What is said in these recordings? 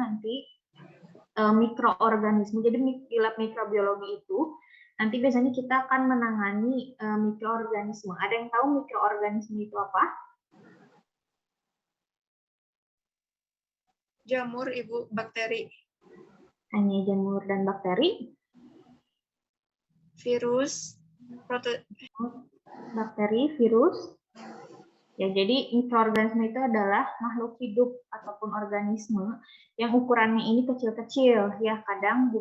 nanti mikroorganisme. Jadi di lab mikrobiologi itu nanti biasanya kita akan menangani mikroorganisme. Ada yang tahu mikroorganisme itu apa? Jamur, Ibu, bakteri. Hanya jamur dan bakteri? Virus, bakteri, virus. Ya, jadi mikroorganisme itu adalah makhluk hidup ataupun organisme yang ukurannya ini kecil-kecil, ya kadang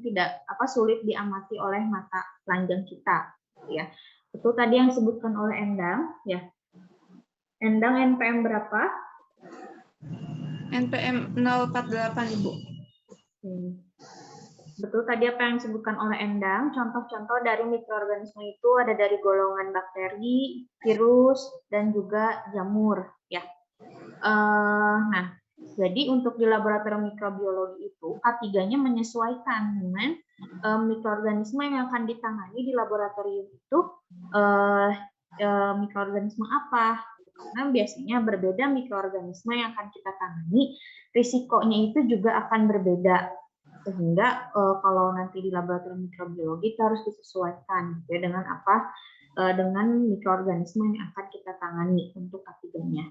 tidak sulit diamati oleh mata telanjang kita, ya. Itu tadi yang disebutkan oleh Endang, ya. Endang NPM berapa? NPM 048, Ibu. Betul tadi apa yang disebutkan oleh Endang, contoh-contoh dari mikroorganisme itu ada dari golongan bakteri, virus, dan juga jamur. Ya. Nah, jadi untuk di laboratorium mikrobiologi itu K3-nya menyesuaikan dengan mikroorganisme yang akan ditangani di laboratorium itu mikroorganisme apa. Karena biasanya berbeda mikroorganisme yang akan kita tangani, risikonya itu juga akan berbeda. Sehingga kalau nanti di laboratorium mikrobiologi kita harus disesuaikan ya dengan dengan mikroorganisme yang akan kita tangani untuk K3-nya.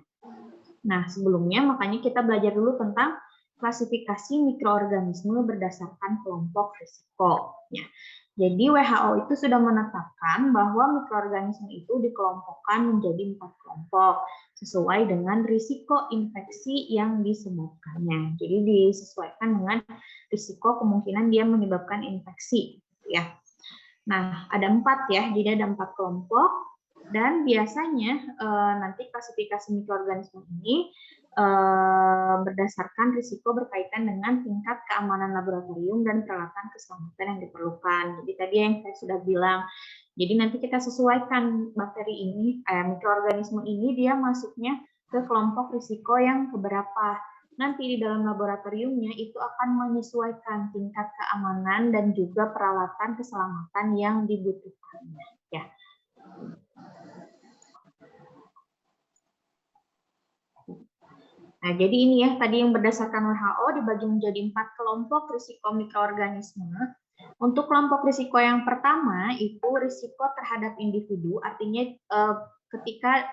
Nah, sebelumnya makanya kita belajar dulu tentang klasifikasi mikroorganisme berdasarkan kelompok risiko. Ya. Jadi WHO itu sudah menetapkan bahwa mikroorganisme itu dikelompokkan menjadi 4 kelompok sesuai dengan risiko infeksi yang disebabkannya. Jadi disesuaikan dengan risiko kemungkinan dia menyebabkan infeksi. Ya. Nah, ada 4 ya, jadi ada 4 kelompok. Dan biasanya nanti klasifikasi mikroorganisme ini berdasarkan risiko berkaitan dengan tingkat keamanan laboratorium dan peralatan keselamatan yang diperlukan. Jadi tadi yang saya sudah bilang, jadi nanti kita sesuaikan bakteri ini, mikroorganisme ini dia masuknya ke kelompok risiko yang keberapa. Nanti di dalam laboratoriumnya itu akan menyesuaikan tingkat keamanan dan juga peralatan keselamatan yang dibutuhkannya. Ya. Nah, jadi ini ya, tadi yang berdasarkan WHO dibagi menjadi 4 kelompok risiko mikroorganisme. Untuk kelompok risiko yang pertama itu risiko terhadap individu, artinya ketika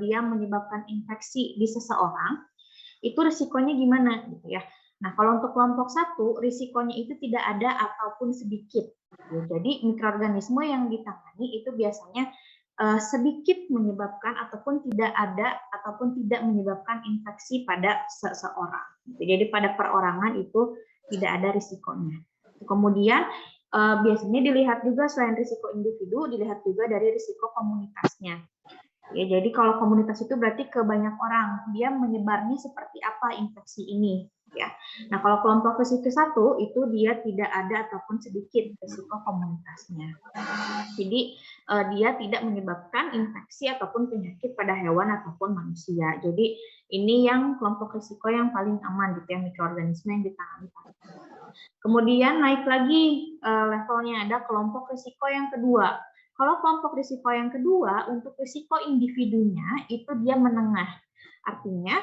dia menyebabkan infeksi di seseorang, itu risikonya gimana gitu ya. Nah, kalau untuk kelompok 1, risikonya itu tidak ada ataupun sedikit. Jadi mikroorganisme yang ditangani itu biasanya sedikit menyebabkan ataupun tidak ada ataupun tidak menyebabkan infeksi pada seseorang. Jadi pada perorangan itu tidak ada risikonya. Kemudian biasanya dilihat juga selain risiko individu, dilihat juga dari risiko komunitasnya. Ya, jadi kalau komunitas itu berarti ke banyak orang, dia menyebarnya seperti apa infeksi ini. Ya. Nah, kalau kelompok risiko 1 itu dia tidak ada ataupun sedikit risiko komunitasnya. Jadi dia tidak menyebabkan infeksi ataupun penyakit pada hewan ataupun manusia. Jadi ini yang kelompok risiko yang paling aman gitu ya, mikroorganisme yang ditangani. Kemudian naik lagi levelnya, ada kelompok risiko yang kedua. Kalau kelompok risiko yang kedua untuk risiko individunya itu dia menengah. Artinya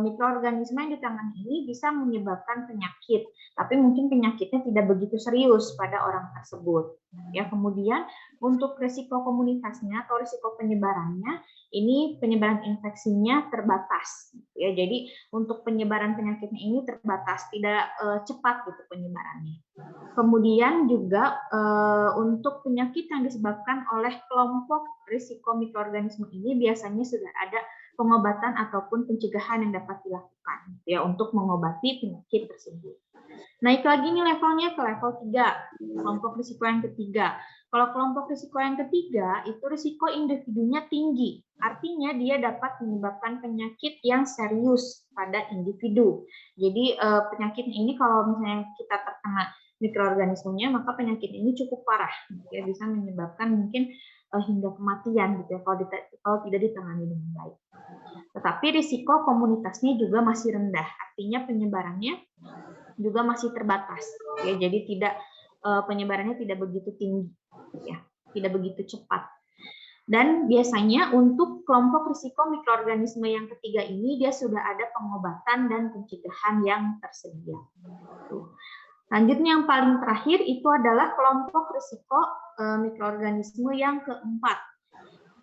mikroorganisme yang ditangani ini bisa menyebabkan penyakit, tapi mungkin penyakitnya tidak begitu serius pada orang tersebut. Ya, kemudian untuk risiko komunitasnya atau risiko penyebarannya, ini penyebaran infeksinya terbatas. Ya, jadi untuk penyebaran penyakitnya ini terbatas, tidak cepat gitu penyebarannya. Kemudian juga untuk penyakit yang disebabkan oleh kelompok risiko mikroorganisme ini biasanya sudah ada pengobatan ataupun pencegahan yang dapat dilakukan ya untuk mengobati penyakit tersebut. Naik lagi nih levelnya ke level 3, kelompok risiko yang ketiga. Kalau kelompok risiko yang ketiga itu risiko individunya tinggi, artinya dia dapat menyebabkan penyakit yang serius pada individu. Jadi penyakitnya ini kalau misalnya kita terkena mikroorganismenya, maka penyakit ini cukup parah, ya bisa menyebabkan mungkin hingga kematian gitu ya kalau tidak ditangani dengan baik. Tetapi risiko komunitasnya juga masih rendah, artinya penyebarannya juga masih terbatas, ya jadi tidak penyebarannya tidak begitu tinggi, ya tidak begitu cepat. Dan biasanya untuk kelompok risiko mikroorganisme yang ketiga ini dia sudah ada pengobatan dan pencegahan yang tersedia. Selanjutnya yang paling terakhir itu adalah kelompok risiko mikroorganisme yang keempat.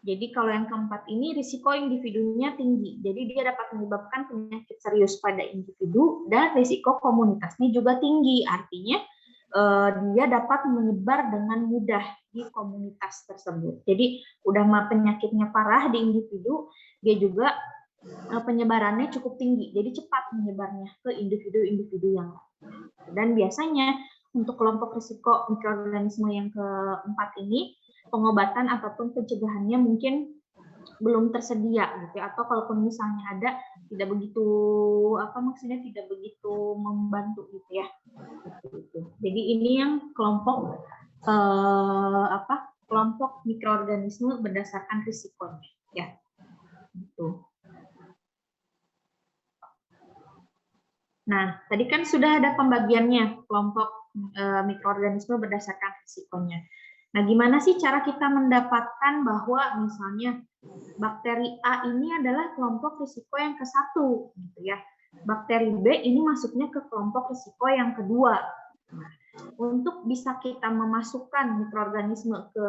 Jadi kalau yang keempat ini risiko individunya tinggi. Jadi dia dapat menyebabkan penyakit serius pada individu dan risiko komunitasnya juga tinggi. Artinya dia dapat menyebar dengan mudah di komunitas tersebut. Jadi udah penyakitnya parah di individu, dia juga penyebarannya cukup tinggi. Jadi cepat menyebarnya ke individu-individu yang lain. Dan biasanya untuk kelompok risiko mikroorganisme yang keempat ini, pengobatan ataupun pencegahannya mungkin belum tersedia gitu ya, atau kalaupun misalnya ada tidak begitu tidak begitu membantu gitu ya. Jadi ini yang kelompok kelompok mikroorganisme berdasarkan risikonya ya. Gitu. Nah, tadi kan sudah ada pembagiannya kelompok mikroorganisme berdasarkan risikonya. Nah, gimana sih cara kita mendapatkan bahwa misalnya bakteri A ini adalah kelompok risiko yang ke-1 gitu ya. Bakteri B ini masuknya ke kelompok risiko yang kedua. Nah, untuk bisa kita memasukkan mikroorganisme ke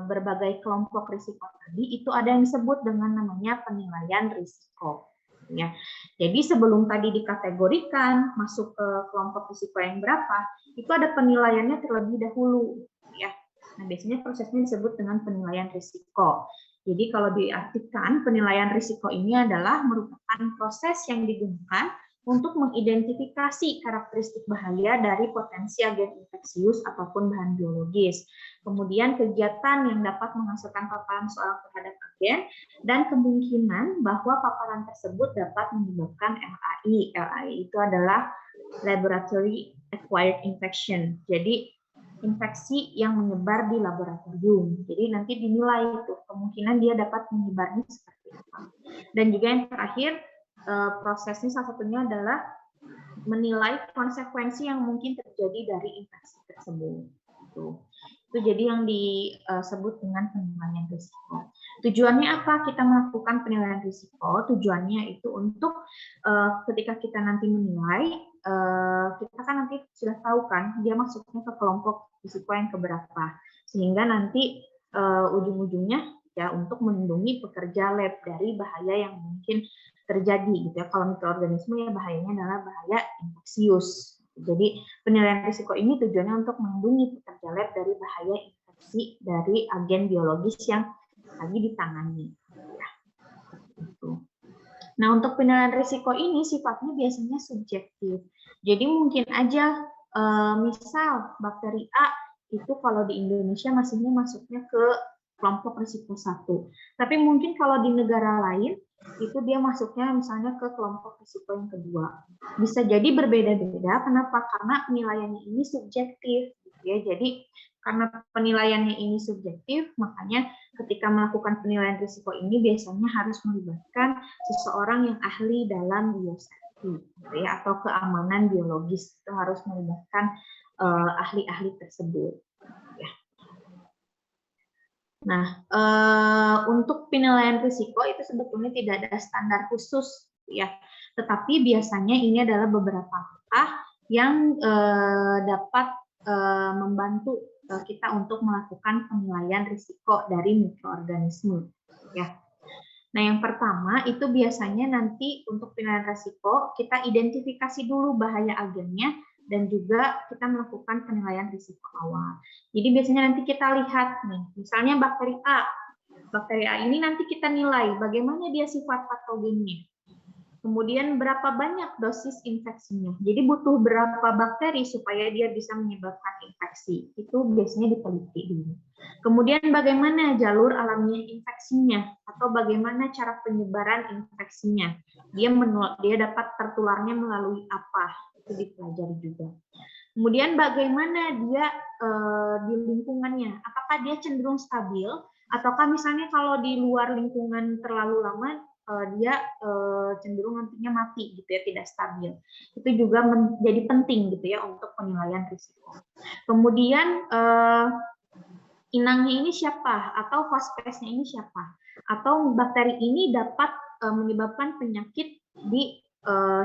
berbagai kelompok risiko tadi, itu ada yang disebut dengan namanya penilaian risiko. Ya. Jadi sebelum tadi dikategorikan masuk ke kelompok risiko yang berapa, itu ada penilaiannya terlebih dahulu. Ya. Nah, biasanya prosesnya disebut dengan penilaian risiko. Jadi kalau diartikan, penilaian risiko ini adalah merupakan proses yang digunakan untuk mengidentifikasi karakteristik bahaya dari potensi agen infeksius ataupun bahan biologis. Kemudian kegiatan yang dapat menghasilkan paparan seorang terhadap agen, dan kemungkinan bahwa paparan tersebut dapat menyebabkan LAI. LAI itu adalah Laboratory Acquired Infection. Jadi infeksi yang menyebar di laboratorium. Jadi nanti dinilai itu kemungkinan dia dapat menyebarnya seperti apa. Dan juga yang terakhir, prosesnya salah satunya adalah menilai konsekuensi yang mungkin terjadi dari infeksi tersebut. Itu jadi yang disebut dengan penilaian risiko. Tujuannya apa kita melakukan penilaian risiko? Tujuannya itu untuk ketika kita nanti menilai, kita kan nanti sudah tahu kan dia masuknya ke kelompok risiko yang keberapa, sehingga nanti ujung-ujungnya ya untuk melindungi pekerja lab dari bahaya yang mungkin terjadi gitu ya. Kalau mikroorganisme ya bahayanya adalah bahaya infeksius. Jadi penilaian risiko ini tujuannya untuk melindungi pekerja lab dari bahaya infeksi dari agen biologis yang lagi ditangani. Ya. Nah, untuk penilaian risiko ini sifatnya biasanya subjektif. Jadi mungkin aja misal bakteri A itu kalau di Indonesia masuknya ke kelompok risiko 1. Tapi mungkin kalau di negara lain itu dia masuknya misalnya ke kelompok risiko yang kedua. Bisa jadi berbeda-beda. Kenapa? Karena penilaiannya ini subjektif. Ya, jadi karena penilaiannya ini subjektif, makanya ketika melakukan penilaian risiko ini biasanya harus melibatkan seseorang yang ahli dalam biosafety, ya, atau keamanan biologis. Itu harus melibatkan ahli-ahli tersebut. Ya. Nah, untuk penilaian risiko itu sebetulnya tidak ada standar khusus, ya. Tetapi biasanya ini adalah beberapa langkah yang dapat membantu kita untuk melakukan penilaian risiko dari mikroorganisme. Ya. Nah, yang pertama itu biasanya nanti untuk penilaian risiko kita identifikasi dulu bahaya agennya dan juga kita melakukan penilaian risiko awal. Jadi biasanya nanti kita lihat nih, misalnya bakteri A. Bakteri A ini nanti kita nilai bagaimana dia sifat patogennya. Kemudian berapa banyak dosis infeksinya. Jadi butuh berapa bakteri supaya dia bisa menyebabkan infeksi. Itu biasanya diteliti dulu. Kemudian bagaimana jalur alamiah infeksinya atau bagaimana cara penyebaran infeksinya. Dia dapat tertularnya melalui apa? Itu dipelajari juga. Kemudian bagaimana dia di lingkungannya. Apakah dia cenderung stabil ataukah misalnya kalau di luar lingkungan terlalu lama dia cenderung nantinya mati gitu ya, tidak stabil. Itu juga menjadi penting gitu ya untuk penilaian risiko. Kemudian inangnya ini siapa, atau host pest-nya ini siapa, atau bakteri ini dapat menyebabkan penyakit di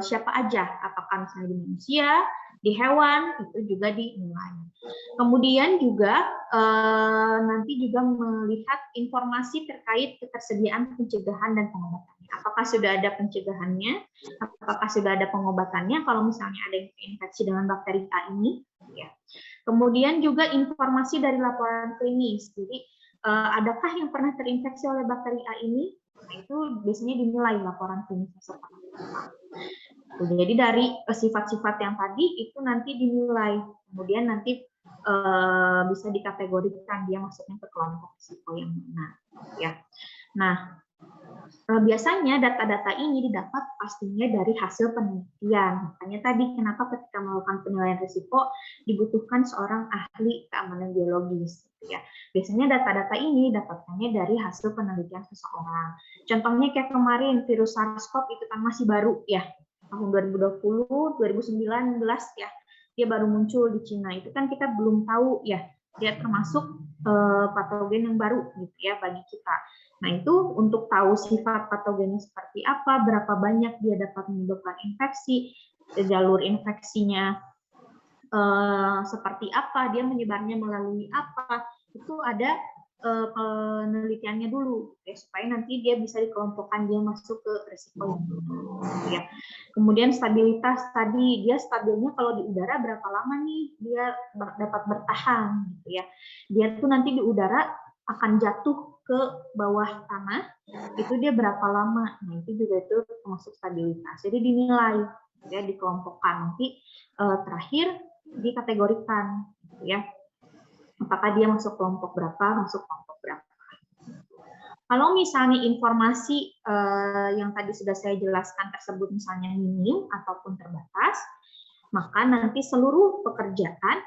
siapa aja, apakah misalnya di manusia, di hewan, itu juga dinilai. Kemudian juga nanti juga melihat informasi terkait ketersediaan pencegahan dan pengobatannya. Apakah sudah ada pencegahannya, apakah sudah ada pengobatannya kalau misalnya ada infeksi dengan bakteri A ini. Ya. Kemudian juga informasi dari laporan klinis. Jadi adakah yang pernah terinfeksi oleh bakteri A ini? Nah, itu biasanya dinilai laporan klinisnya seperti apa. Jadi dari sifat-sifat yang tadi itu nanti dinilai, kemudian nanti bisa dikategorikan dia masuknya ke kelompok risiko yang mana. Ya. Nah, biasanya data-data ini didapat pastinya dari hasil penelitian. Makanya tadi kenapa ketika melakukan penilaian risiko dibutuhkan seorang ahli keamanan biologis. Ya. Biasanya data-data ini dapatkannya dari hasil penelitian seseorang. Contohnya kayak kemarin virus SARS-CoV itu kan masih baru ya, tahun 2020, 2019 ya, dia baru muncul di Cina. Itu kan kita belum tahu ya, dia termasuk patogen yang baru gitu ya bagi kita. Nah, itu untuk tahu sifat patogennya seperti apa, berapa banyak dia dapat menyebabkan infeksi, jalur infeksinya seperti apa, dia menyebarnya melalui apa, itu ada penelitiannya dulu, ya, supaya nanti dia bisa dikelompokkan dia masuk ke risiko yang ya. Kemudian stabilitas tadi, dia stabilnya kalau di udara berapa lama nih dia dapat bertahan, gitu ya. Dia tuh nanti di udara akan jatuh ke bawah tanah, itu dia berapa lama. Nah, itu juga itu termasuk stabilitas. Jadi dinilai, ya, dikelompokkan. Nanti terakhir dikategorikan, ya. Apakah dia masuk kelompok berapa, masuk kelompok berapa. Kalau misalnya informasi yang tadi sudah saya jelaskan tersebut misalnya minim ataupun terbatas, maka nanti seluruh pekerjaan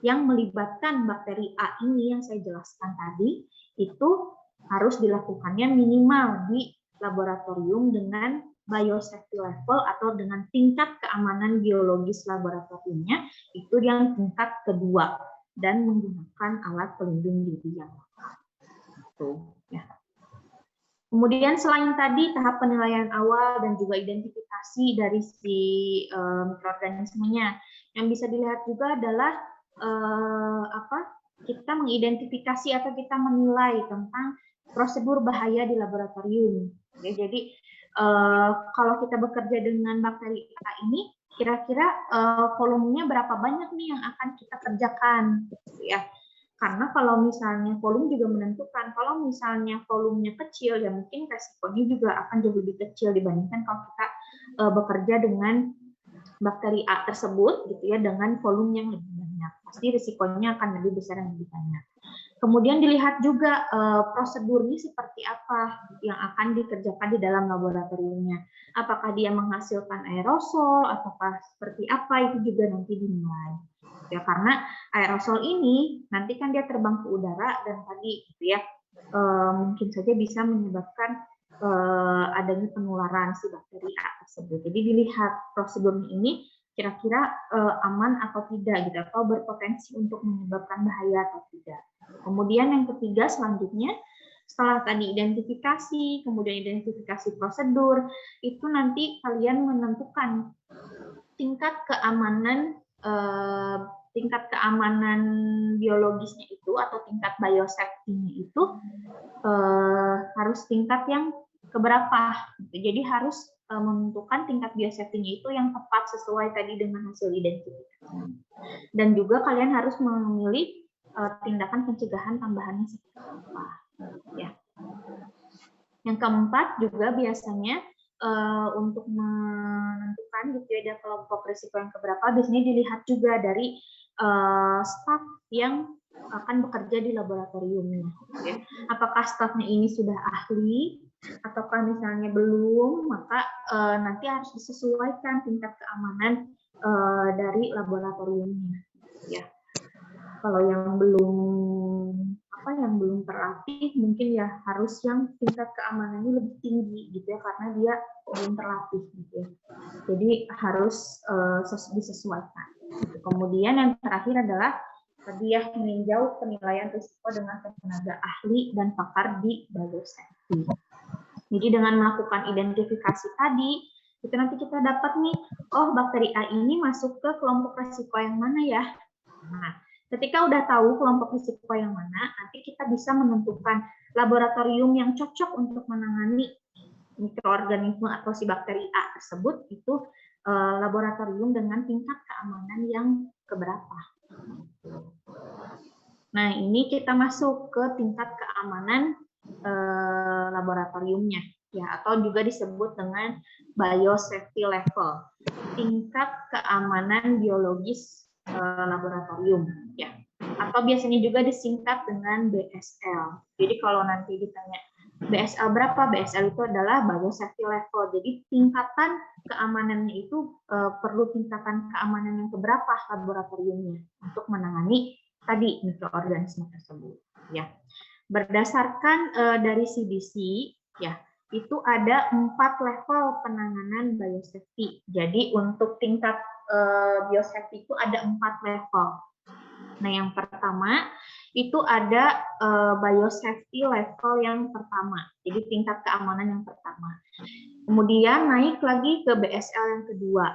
yang melibatkan bakteri A ini yang saya jelaskan tadi, itu harus dilakukannya minimal di laboratorium dengan biosafety level atau dengan tingkat keamanan biologis laboratoriumnya, itu yang tingkat kedua, dan menggunakan alat pelindung diri yang lengkap. Ya. Kemudian selain tadi tahap penilaian awal dan juga identifikasi dari si mikroorganismenya, yang bisa dilihat juga adalah kita mengidentifikasi atau kita menilai tentang prosedur bahaya di laboratorium. Ya, jadi kalau kita bekerja dengan bakteri A ini, kira-kira volumenya berapa banyak nih yang akan kita kerjakan, ya. Karena kalau misalnya volume juga menentukan, kalau misalnya volumenya kecil, ya mungkin resikonya juga akan jauh lebih kecil dibandingkan kalau kita bekerja dengan bakteri A tersebut, gitu ya, dengan volume yang lebih banyak. Pasti risikonya akan lebih besar dan lebih banyak. Kemudian dilihat juga prosedurnya seperti apa yang akan dikerjakan di dalam laboratoriumnya. Apakah dia menghasilkan aerosol, ataukah seperti apa, itu juga nanti dinilai. Ya, karena aerosol ini nanti kan dia terbang ke udara dan tadi gitu ya, mungkin saja bisa menyebabkan adanya penularan si bakteri A tersebut. Jadi dilihat prosedurnya ini kira-kira aman atau tidak gitu, atau berpotensi untuk menyebabkan bahaya atau tidak. Kemudian yang ketiga selanjutnya, setelah tadi identifikasi, kemudian identifikasi prosedur, itu nanti kalian menentukan tingkat keamanan biologisnya itu atau tingkat biosafety-nya itu harus tingkat yang keberapa. Jadi harus menentukan tingkat biosafety-nya itu yang tepat sesuai tadi dengan hasil identifikasi. Dan juga kalian harus memilih tindakan pencegahan tambahannya seperti apa. Ya. Yang keempat juga biasanya untuk menentukan gitu ya kelompok risiko yang keberapa, biasanya dilihat juga dari staf yang akan bekerja di laboratoriumnya. Ya. Apakah stafnya ini sudah ahli ataukah misalnya belum, maka nanti harus disesuaikan tingkat keamanan dari laboratoriumnya. Ya. Kalau yang belum terlatih, mungkin ya harus yang tingkat keamanannya lebih tinggi gitu ya, karena dia belum terlatih gitu ya. Jadi harus disesuaikan. Kemudian yang terakhir adalah tadi ya meninjau penilaian risiko dengan tenaga ahli dan pakar di biosafety. Jadi dengan melakukan identifikasi tadi, itu nanti kita dapat nih, oh bakteri A ini masuk ke kelompok risiko yang mana ya? Nah, ketika udah tahu kelompok risiko yang mana, nanti kita bisa menentukan laboratorium yang cocok untuk menangani mikroorganisme atau si bakteri A tersebut itu laboratorium dengan tingkat keamanan yang keberapa. Nah, ini kita masuk ke tingkat keamanan laboratoriumnya, ya, atau juga disebut dengan biosafety level, tingkat keamanan biologis laboratorium, ya, atau biasanya juga disingkat dengan BSL. Jadi kalau nanti ditanya BSL berapa, BSL itu adalah biosafety level. Jadi tingkatan keamanannya itu perlu tingkatan keamanan yang keberapa laboratoriumnya untuk menangani tadi mikroorganisme tersebut, ya. Berdasarkan dari CDC, ya, itu ada 4 level penanganan biosafety. Jadi untuk tingkat biosafety itu ada 4 level. Nah, yang pertama itu ada biosafety level yang pertama. Jadi tingkat keamanan yang pertama. Kemudian naik lagi ke BSL yang kedua.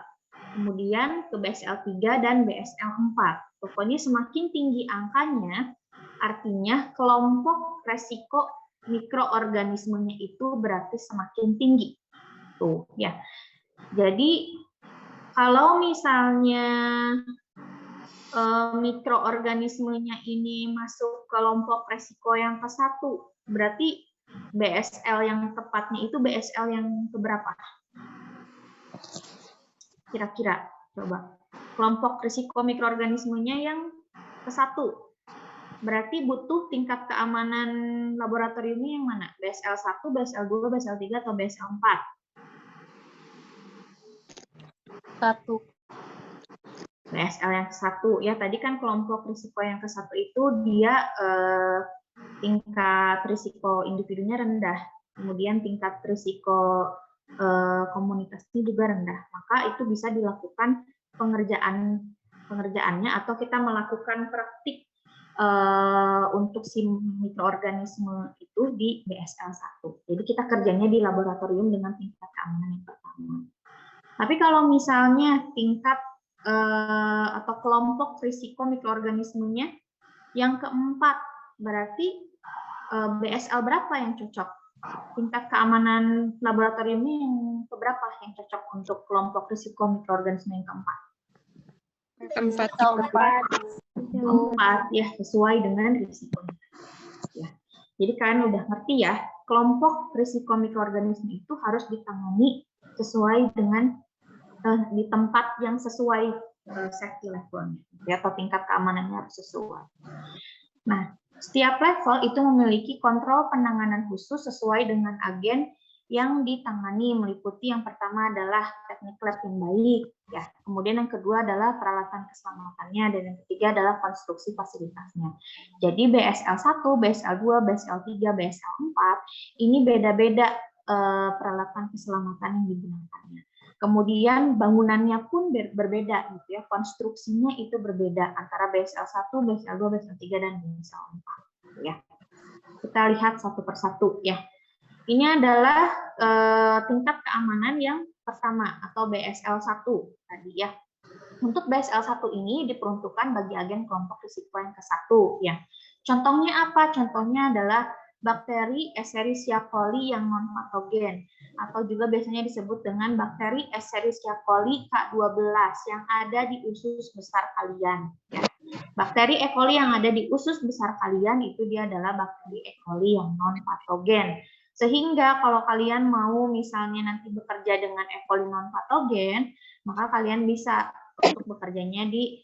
Kemudian ke BSL 3 dan BSL 4. Pokoknya semakin tinggi angkanya, artinya kelompok resiko mikroorganismenya itu berarti semakin tinggi. Tuh, ya. Jadi kalau misalnya mikroorganismenya ini masuk kelompok resiko yang ke-1, berarti BSL yang tepatnya itu BSL yang keberapa? Kira-kira, coba. Kelompok risiko mikroorganismenya yang ke-1. Berarti butuh tingkat keamanan laboratoriumnya yang mana? BSL 1, BSL 2, BSL 3, atau BSL 4? 1. BSL yang ke-1. Ya, tadi kan kelompok risiko yang ke-1 itu dia tingkat risiko individunya rendah. Kemudian tingkat risiko komunitasnya juga rendah. Maka itu bisa dilakukan pengerjaannya atau kita melakukan praktik untuk si mikroorganisme itu di BSL 1. Jadi kita kerjanya di laboratorium dengan tingkat keamanan yang pertama. Tapi kalau misalnya tingkat atau kelompok risiko mikroorganismenya yang keempat, berarti BSL berapa yang cocok? Tingkat keamanan laboratoriumnya yang keberapa yang cocok untuk kelompok risiko mikroorganisme yang keempat? 4 ya, sesuai dengan risikonya. Ya. Jadi kalian udah ngerti ya, kelompok risiko mikroorganisme itu harus ditangani sesuai dengan di tempat yang sesuai safety levelnya, ya, atau tingkat keamanannya harus sesuai. Nah, setiap level itu memiliki kontrol penanganan khusus sesuai dengan agen yang ditangani, meliputi yang pertama adalah teknik lab yang baik, ya. Kemudian yang kedua adalah peralatan keselamatannya, dan yang ketiga adalah konstruksi fasilitasnya. Jadi BSL 1, BSL 2, BSL 3, BSL 4 ini beda-beda peralatan keselamatan yang digunakannya. Kemudian bangunannya pun berbeda gitu ya, konstruksinya itu berbeda antara BSL 1, BSL 2, BSL 3 dan BSL 4 ya. Kita lihat satu persatu ya. Ini adalah tingkat keamanan yang pertama atau BSL 1 tadi ya. Untuk BSL 1 ini diperuntukkan bagi agen kelompok risiko yang ke-1 ya. Contohnya apa? Contohnya adalah bakteri Escherichia coli yang non-patogen, atau juga biasanya disebut dengan bakteri Escherichia coli K12 yang ada di usus besar kalian. Ya. Bakteri E. coli yang ada di usus besar kalian itu dia adalah bakteri E. coli yang non-patogen. Sehingga kalau kalian mau misalnya nanti bekerja dengan E. coli non-patogen, maka kalian bisa untuk bekerjanya di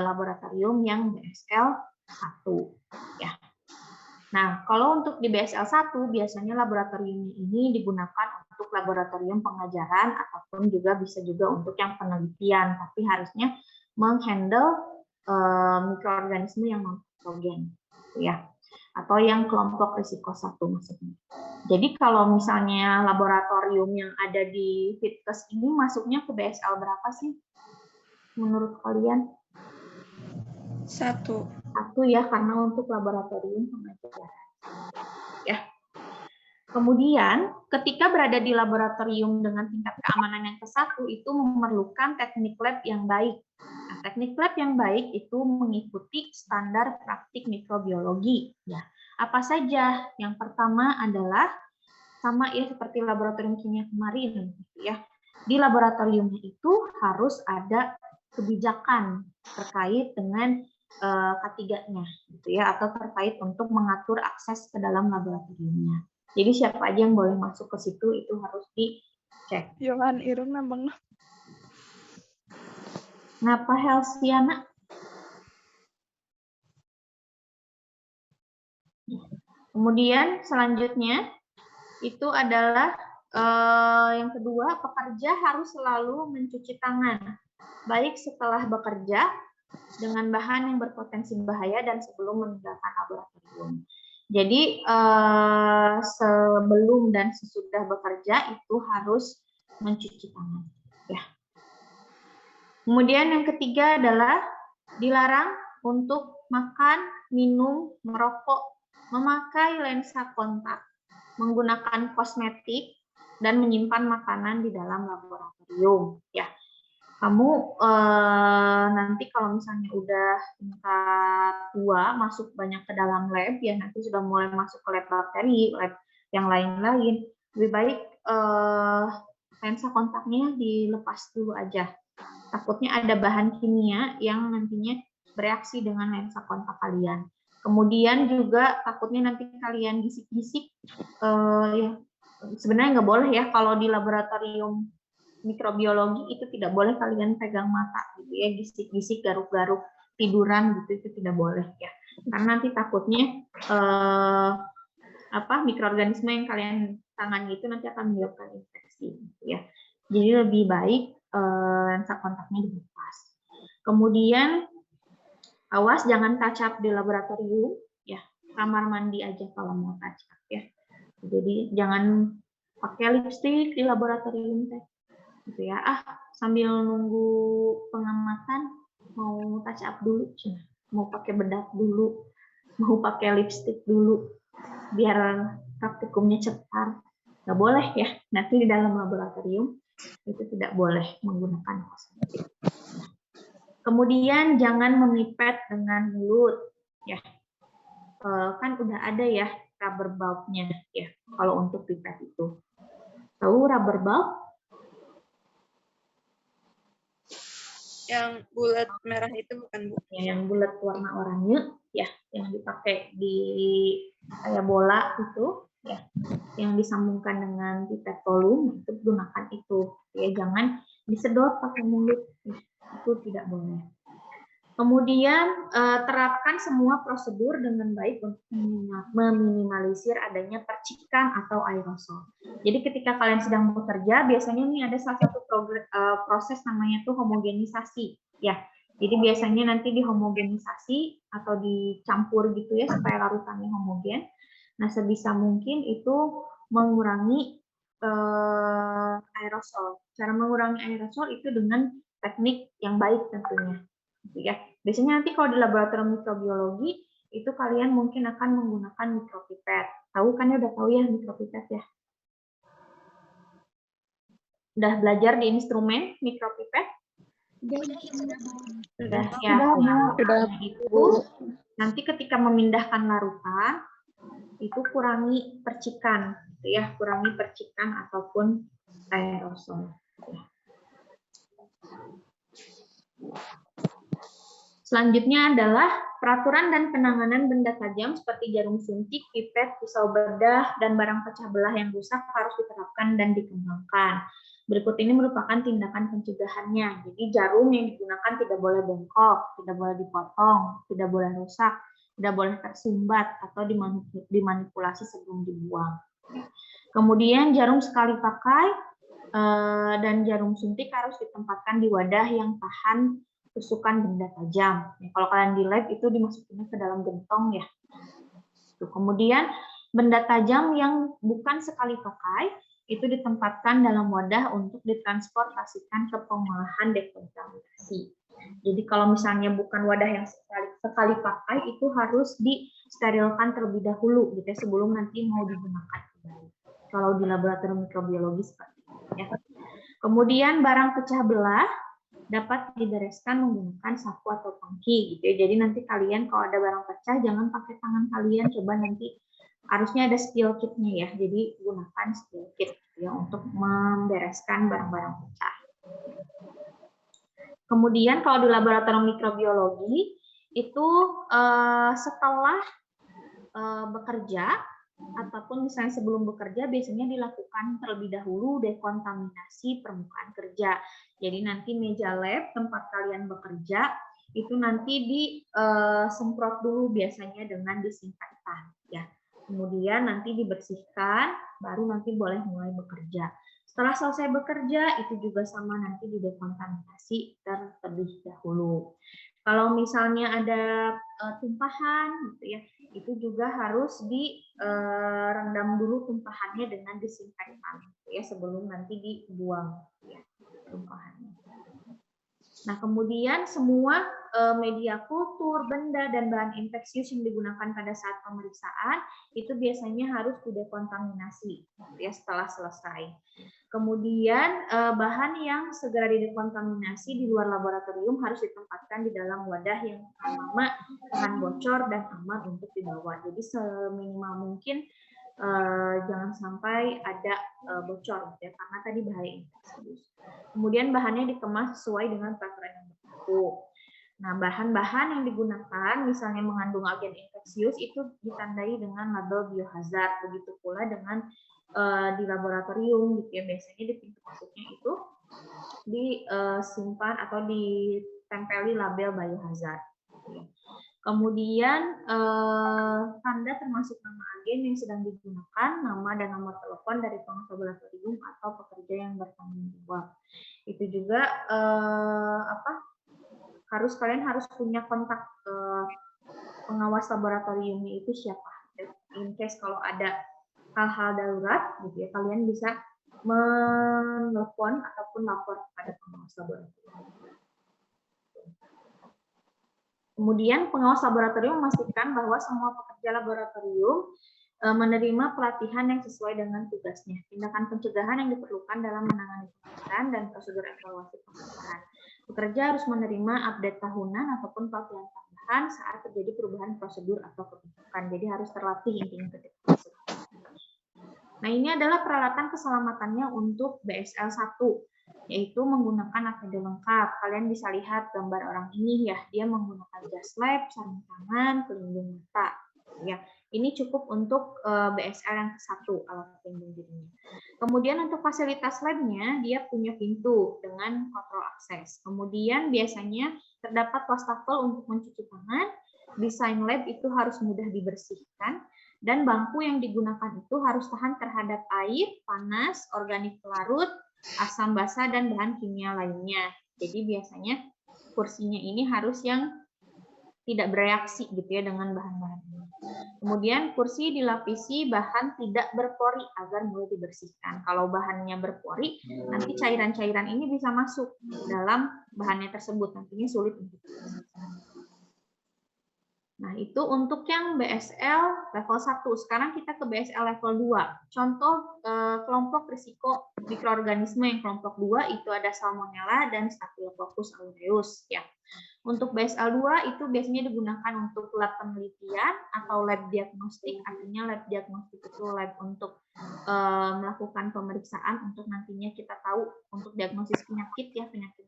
laboratorium yang BSL 1. Ya. Nah, kalau untuk di BSL 1, biasanya laboratorium ini digunakan untuk laboratorium pengajaran ataupun juga bisa juga untuk yang penelitian, tapi harusnya menghandle mikroorganisme yang non-patogen, ya, atau yang kelompok risiko 1 maksudnya. Jadi kalau misalnya laboratorium yang ada di Fitkes ini masuknya ke BSL berapa sih menurut kalian? 1. 1 ya, karena untuk laboratorium pengajaran. Ya. Kemudian, ketika berada di laboratorium dengan tingkat keamanan yang ke-1, itu memerlukan teknik lab yang baik. Nah, teknik lab yang baik itu mengikuti standar praktik mikrobiologi. Ya. Apa saja? Yang pertama adalah sama ya seperti laboratorium kimia kemarin, gitu ya. Di laboratoriumnya itu harus ada kebijakan terkait dengan K3-nya, gitu ya, atau terkait untuk mengatur akses ke dalam laboratoriumnya. Jadi siapa aja yang boleh masuk ke situ itu harus dicek. Yohan irung nambang. Ngapa Helsiana? Kemudian selanjutnya itu adalah yang kedua, pekerja harus selalu mencuci tangan, baik setelah bekerja dengan bahan yang berpotensi bahaya dan sebelum meninggalkan laboratorium. Jadi sebelum dan sesudah bekerja itu harus mencuci tangan. Ya. Kemudian yang ketiga adalah dilarang untuk makan, minum, merokok, memakai lensa kontak, menggunakan kosmetik, dan menyimpan makanan di dalam laboratorium. Ya, kamu nanti kalau misalnya udah tingkat 2 masuk banyak ke dalam lab ya, nanti sudah mulai masuk ke lab bakteri, lab yang lain-lain, lebih baik lensa kontaknya dilepas dulu aja. Takutnya ada bahan kimia yang nantinya bereaksi dengan lensa kontak kalian. Kemudian juga takutnya nanti kalian gisik-gisik, ya sebenarnya nggak boleh ya kalau di laboratorium mikrobiologi itu tidak boleh kalian pegang mata gitu ya, gisik-gisik, garuk-garuk, tiduran gitu itu tidak boleh ya, karena nanti takutnya mikroorganisme yang kalian tangani itu nanti akan menyebabkan infeksi gitu ya. Jadi lebih baik lensa kontaknya dilepas. Kemudian awas jangan touch up di laboratorium ya, kamar mandi aja kalau mau touch up ya. Jadi jangan pakai lipstik di laboratorium teh gitu ya. Sambil nunggu pengamatan mau touch up dulu, mau pakai bedak dulu, mau pakai lipstik dulu biar praktikumnya cepat. Nggak boleh ya, nanti di dalam laboratorium itu tidak boleh menggunakan kosmetik. Kemudian jangan memipet dengan mulut ya. Kan udah ada ya rubber bulb-nya ya kalau untuk pipet itu. Tahu rubber bulb? Yang bulat merah itu bukan, Bu? Yang bulat warna oranye ya, yang dipakai di kayak bola itu ya, yang disambungkan dengan pipet volume, itu gunakan itu ya, jangan disedot pakai mulut ya, itu tidak boleh. Kemudian terapkan semua prosedur dengan baik untuk meminimalisir adanya percikan atau aerosol. Jadi ketika kalian sedang bekerja, biasanya ini ada salah satu proses namanya tuh homogenisasi ya. Jadi biasanya nanti dihomogenisasi atau dicampur gitu ya supaya larutannya homogen. Nah, sebisa mungkin itu mengurangi aerosol. Cara mengurangi aerosol itu dengan teknik yang baik tentunya. Ya, biasanya nanti kalau di laboratorium mikrobiologi itu kalian mungkin akan menggunakan mikropipet. Tahu kan ya, udah tahu ya mikropipet ya? Udah belajar di instrumen mikropipet? Sudah ya. Sudah. Itu nanti ketika memindahkan larutan itu kurangi percikan, gitu ya, kurangi percikan ataupun aerosol. Selanjutnya adalah peraturan dan penanganan benda tajam seperti jarum suntik, pipet, pisau bedah, dan barang pecah belah yang rusak harus diterapkan dan dikembangkan. Berikut ini merupakan tindakan pencegahannya. Jadi jarum yang digunakan tidak boleh bengkok, tidak boleh dipotong, tidak boleh rusak, tidak boleh tersumbat atau dimanipulasi sebelum dibuang. Kemudian jarum sekali pakai dan jarum suntik harus ditempatkan di wadah yang tahan tusukan benda tajam. Ya, kalau kalian di lab itu dimasukinnya ke dalam gentong ya. Kemudian benda tajam yang bukan sekali pakai itu ditempatkan dalam wadah untuk ditransportasikan ke pengolahan dekontaminasi. Jadi kalau misalnya bukan wadah yang sekali sekali pakai itu harus disterilkan terlebih dahulu gitu ya, sebelum nanti mau digunakan kembali. Kalau di laboratorium mikrobiologi seperti itu ya. Kemudian barang pecah belah dapat dibereskan menggunakan sapu atau tangki gitu ya. Jadi nanti kalian kalau ada barang pecah jangan pakai tangan kalian, coba nanti harusnya ada spill kitnya ya. Jadi gunakan spill kit ya untuk membereskan barang-barang pecah. Kemudian kalau di laboratorium mikrobiologi itu setelah bekerja ataupun misalnya sebelum bekerja biasanya dilakukan terlebih dahulu dekontaminasi permukaan kerja. Jadi nanti meja lab tempat kalian bekerja itu nanti disemprot dulu biasanya dengan disinfektan ya. Kemudian nanti dibersihkan, baru nanti boleh mulai bekerja. Setelah selesai bekerja itu juga sama nanti didekontaminasi terlebih dahulu. Kalau misalnya ada tumpahan gitu ya, itu juga harus direndam dulu tumpahannya dengan disinfektan gitu ya sebelum nanti dibuang ya tumpahannya. Nah, kemudian semua media kultur, benda, dan bahan infeksius yang digunakan pada saat pemeriksaan itu biasanya harus didekontaminasi ya setelah selesai. Kemudian bahan yang segera didekontaminasi di luar laboratorium harus ditempatkan di dalam wadah yang pertama tahan bocor dan aman untuk dibawa. Jadi seminimal mungkin jangan sampai ada bocor ya, karena tadi bahaya infeksius. Kemudian bahannya dikemas sesuai dengan peraturan yang berlaku. Nah, bahan-bahan yang digunakan misalnya mengandung agen infeksius itu ditandai dengan label biohazard. Begitu pula dengan di laboratorium gitu ya, biasanya di pintu masuknya itu disimpan atau ditempeli label biohazard. Kemudian tanda termasuk nama agen yang sedang digunakan, nama dan nomor telepon dari pengawas laboratorium atau pekerja yang bertanggung jawab. Itu juga kalian harus punya kontak pengawas laboratoriumnya itu siapa. In case kalau ada hal-hal darurat, gitu ya, kalian bisa menelpon ataupun lapor kepada pengawas laboratorium. Kemudian pengawas laboratorium memastikan bahwa semua pekerja laboratorium menerima pelatihan yang sesuai dengan tugasnya. Tindakan pencegahan yang diperlukan dalam menangani pemeriksaan dan prosedur evaluasi pemeriksaan. Pekerja harus menerima update tahunan ataupun pelatihan tambahan saat terjadi perubahan prosedur atau kebijakan. Jadi harus terlatih intinya ketika masuk. Nah, ini adalah peralatan keselamatannya untuk BSL 1. Yaitu menggunakan APD lengkap. Kalian bisa lihat gambar orang ini ya, dia menggunakan jas lab, sarung tangan, pelindung mata. Ya, ini cukup untuk BSL yang ke-1 alat pelindung dirinya. Kemudian untuk fasilitas labnya dia punya pintu dengan kontrol akses. Kemudian biasanya terdapat wastafel untuk mencuci tangan. Desain lab itu harus mudah dibersihkan. Dan bangku yang digunakan itu harus tahan terhadap air, panas, organik larut, asam basa, dan bahan kimia lainnya. Jadi biasanya kursinya ini harus yang tidak bereaksi gitu ya dengan bahan-bahan ini. Kemudian kursi dilapisi bahan tidak berpori agar mudah dibersihkan. Kalau bahannya berpori, nanti cairan-cairan ini bisa masuk dalam bahannya tersebut, nantinya sulit untuk dibersihkan. Nah, itu untuk yang BSL level 1. Sekarang kita ke BSL level 2. Contoh kelompok risiko mikroorganisme yang kelompok 2 itu ada Salmonella dan Staphylococcus aureus ya. Untuk BSL 2 itu biasanya digunakan untuk lab penelitian atau lab diagnostik. Artinya lab diagnostik itu lab untuk melakukan pemeriksaan untuk nantinya kita tahu untuk diagnosis penyakit ya, penyakit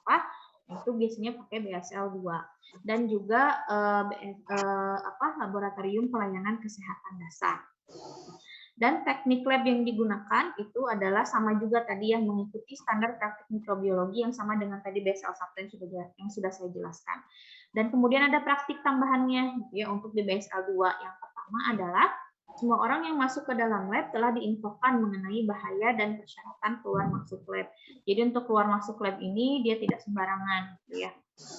apa. Itu biasanya pakai BSL 2 dan juga laboratorium pelayanan kesehatan dasar. Dan teknik lab yang digunakan itu adalah sama juga tadi yang mengikuti standar praktik mikrobiologi yang sama dengan tadi BSL 1 yang sudah saya jelaskan. Dan kemudian ada praktik tambahannya ya untuk di BSL 2. Yang pertama adalah semua orang yang masuk ke dalam lab telah diinfokan mengenai bahaya dan persyaratan keluar masuk lab. Jadi untuk keluar masuk lab ini dia tidak sembarangan gitu ya.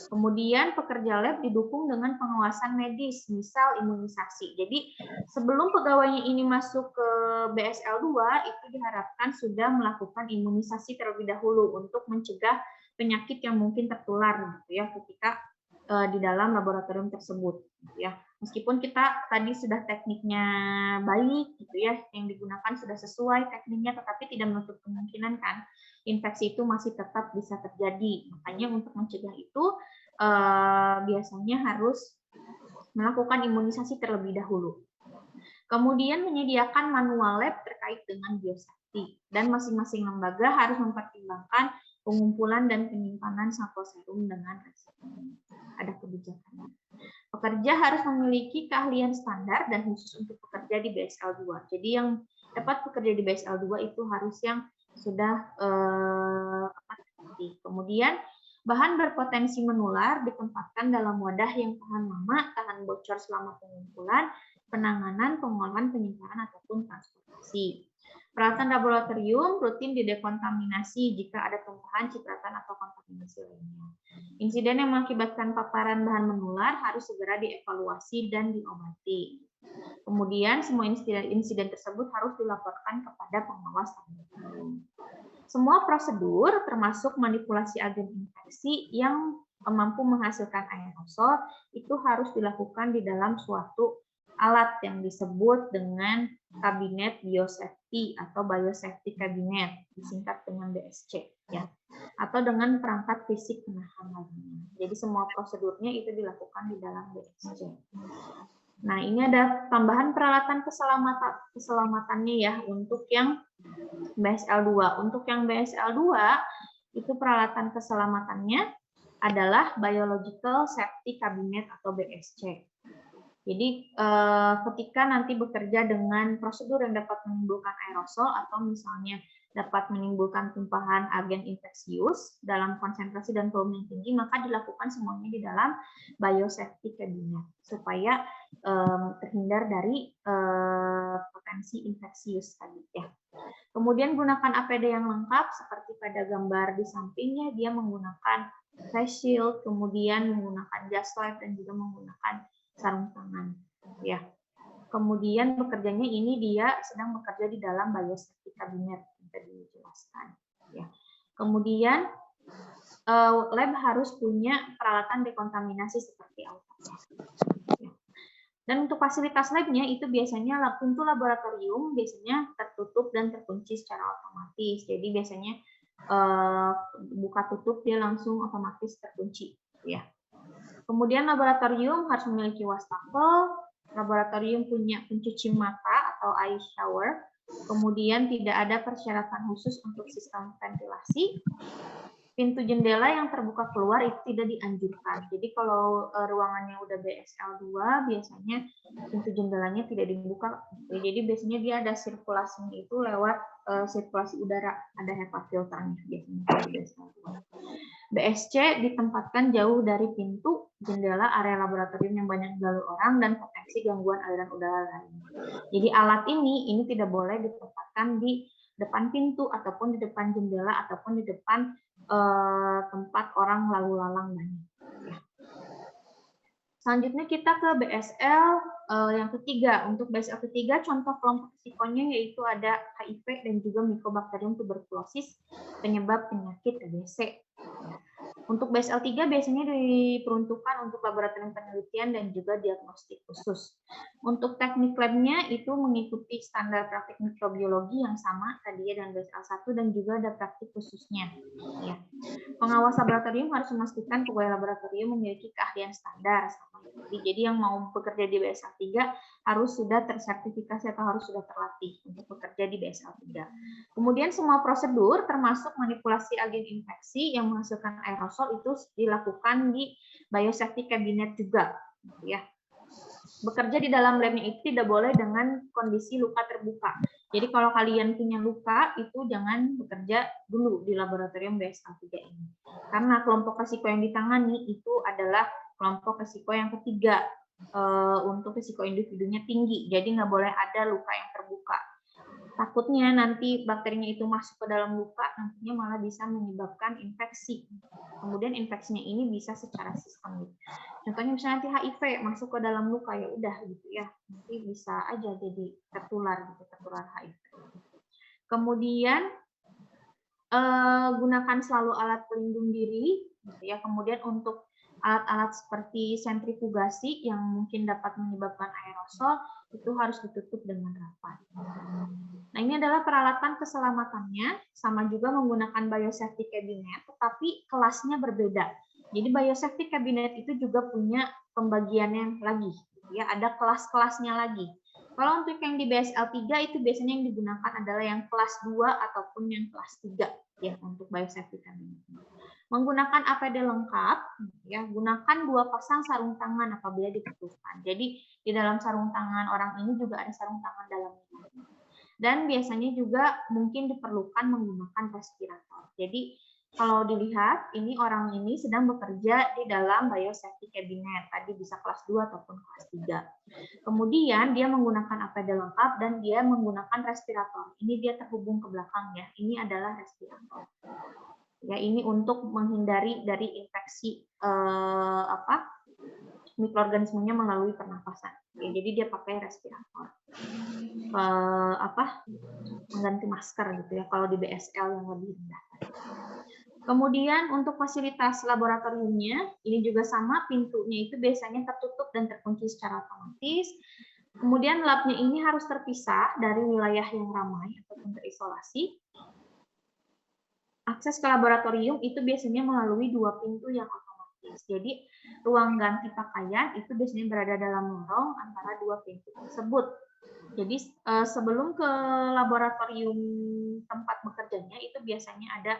Kemudian pekerja lab didukung dengan pengawasan medis, misal imunisasi. Jadi sebelum pegawainya ini masuk ke BSL 2 itu diharapkan sudah melakukan imunisasi terlebih dahulu untuk mencegah penyakit yang mungkin tertular gitu ya ketika di dalam laboratorium tersebut, gitu ya. Meskipun kita tadi sudah tekniknya baik, gitu ya, yang digunakan sudah sesuai tekniknya, tetapi tidak menutup kemungkinan kan infeksi itu masih tetap bisa terjadi. Makanya untuk mencegah itu biasanya harus melakukan imunisasi terlebih dahulu. Kemudian menyediakan manual lab terkait dengan biosafety, dan masing-masing lembaga harus mempertimbangkan pengumpulan dan penyimpanan sampel serum dengan resiko. Ada kebijakannya. Pekerja harus memiliki keahlian standar dan khusus untuk bekerja di BSL 2. Jadi yang dapat bekerja di BSL 2 itu harus yang sudah kemudian bahan berpotensi menular ditempatkan dalam wadah yang tahan lama, tahan bocor selama pengumpulan, penanganan, pengolahan, penyimpanan, ataupun transportasi. Peralatan laboratorium rutin didekontaminasi jika ada tumpahan, cipratan, atau kontaminasi lainnya. Insiden yang mengakibatkan paparan bahan menular harus segera dievaluasi dan diobati. Kemudian semua insiden tersebut harus dilaporkan kepada pengawas laboratorium. Semua prosedur termasuk manipulasi agen infeksi yang mampu menghasilkan aerosol itu harus dilakukan di dalam suatu alat yang disebut dengan kabinet biosafety atau biosafety cabinet, disingkat dengan BSC, ya, atau dengan perangkat fisik penahan lainnya. Jadi semua prosedurnya itu dilakukan di dalam BSC. Nah, ini ada tambahan peralatan keselamatannya ya untuk yang BSL 2. Untuk yang BSL 2 itu peralatan keselamatannya adalah Biological Safety Cabinet atau BSC. Jadi ketika nanti bekerja dengan prosedur yang dapat menimbulkan aerosol atau misalnya dapat menimbulkan tumpahan agen infeksius dalam konsentrasi dan volume yang tinggi, maka dilakukan semuanya di dalam biosafety cabinet supaya terhindar dari potensi infeksius tadi ya. Kemudian gunakan APD yang lengkap seperti pada gambar di sampingnya, dia menggunakan face shield, kemudian menggunakan gas light dan juga menggunakan sarung tangan, ya. Kemudian bekerjanya ini dia sedang bekerja di dalam biosafety cabinet yang tadi dijelaskan, ya. Kemudian lab harus punya peralatan dekontaminasi seperti autoclave. Ya. Dan untuk fasilitas labnya itu biasanya pintu laboratorium biasanya tertutup dan terkunci secara otomatis. Jadi biasanya buka tutup dia langsung otomatis terkunci, ya. Kemudian laboratorium harus memiliki wastafel, laboratorium punya pencuci mata atau eye shower, kemudian tidak ada persyaratan khusus untuk sistem ventilasi. Pintu jendela yang terbuka keluar itu tidak dianjurkan. Jadi kalau ruangannya udah BSL 2 biasanya pintu jendelanya tidak dibuka. Jadi biasanya dia ada sirkulasinya itu lewat sirkulasi udara, ada HEPA filternya biasanya di BSL 2. BSC ditempatkan jauh dari pintu, jendela, area laboratorium yang banyak dilalui orang, dan potensi gangguan aliran udara lain. Jadi alat ini tidak boleh ditempatkan di depan pintu, ataupun di depan jendela, ataupun di depan tempat orang lalu lalang banyak. Ya. Selanjutnya kita ke BSL yang ketiga. Untuk BSL ketiga, contoh kelompok risikonya yaitu ada HIV dan juga Mycobacterium tuberculosis, penyebab penyakit TBC. Untuk BSL 3 biasanya diperuntukkan untuk laboratorium penelitian dan juga diagnostik khusus. Untuk teknik labnya itu mengikuti standar praktik mikrobiologi yang sama tadi ya dengan BSL 1 dan juga ada praktik khususnya. Ya. Pengawas laboratorium harus memastikan pegawai laboratorium memiliki keahlian standar. Jadi yang mau bekerja di BSL 3 harus sudah tersertifikasi atau harus sudah terlatih untuk bekerja di BSL 3. Kemudian semua prosedur termasuk manipulasi agen infeksi yang menghasilkan aerosol itu dilakukan di biosafety cabinet juga, ya. Bekerja di dalam labnya itu tidak boleh dengan kondisi luka terbuka. Jadi kalau kalian punya luka itu jangan bekerja dulu di laboratorium BSL 3 ini. Karena kelompok risiko yang ditangani itu adalah kelompok risiko yang ketiga. Untuk risiko individunya tinggi, jadi nggak boleh ada luka yang terbuka. Takutnya nanti bakterinya itu masuk ke dalam luka, nantinya malah bisa menyebabkan infeksi. Kemudian infeksinya ini bisa secara sistemik. Contohnya misalnya nanti HIV masuk ke dalam luka, ya udah gitu ya, nanti bisa aja jadi tertular gitu, tertular HIV. Kemudian gunakan selalu alat pelindung diri, gitu ya. Kemudian untuk alat-alat seperti sentrifugasi yang mungkin dapat menyebabkan aerosol itu harus ditutup dengan rapat. Nah, ini adalah peralatan keselamatannya, sama juga menggunakan biosafety cabinet, tetapi kelasnya berbeda. Jadi biosafety cabinet itu juga punya pembagiannya lagi, ya, ada kelas-kelasnya lagi. Kalau untuk yang di BSL 3 itu biasanya yang digunakan adalah yang kelas 2 ataupun yang kelas 3 ya untuk biosafety cabinet. Menggunakan APD lengkap, ya, gunakan 2 pasang sarung tangan apabila diperlukan. Jadi di dalam sarung tangan orang ini juga ada sarung tangan dalamnya. Dan biasanya juga mungkin diperlukan menggunakan respirator. Jadi kalau dilihat, ini orang ini sedang bekerja di dalam biosafety cabinet. Tadi bisa kelas 2 ataupun kelas 3. Kemudian dia menggunakan APD lengkap dan dia menggunakan respirator. Ini dia terhubung ke belakang ya. Ini adalah respirator. Ya, ini untuk menghindari dari infeksi mikroorganismenya melalui pernapasan. Ya, jadi dia pakai respirator. Mengganti masker gitu ya kalau di BSL yang lebih rendah. Kemudian untuk fasilitas laboratoriumnya, ini juga sama, pintunya itu biasanya tertutup dan terkunci secara otomatis. Kemudian labnya ini harus terpisah dari wilayah yang ramai ataupun terisolasi. Akses ke laboratorium itu biasanya melalui 2 pintu yang otomatis. Jadi ruang ganti pakaian itu biasanya berada dalam lorong antara 2 pintu tersebut. Jadi sebelum ke laboratorium tempat bekerjanya itu biasanya ada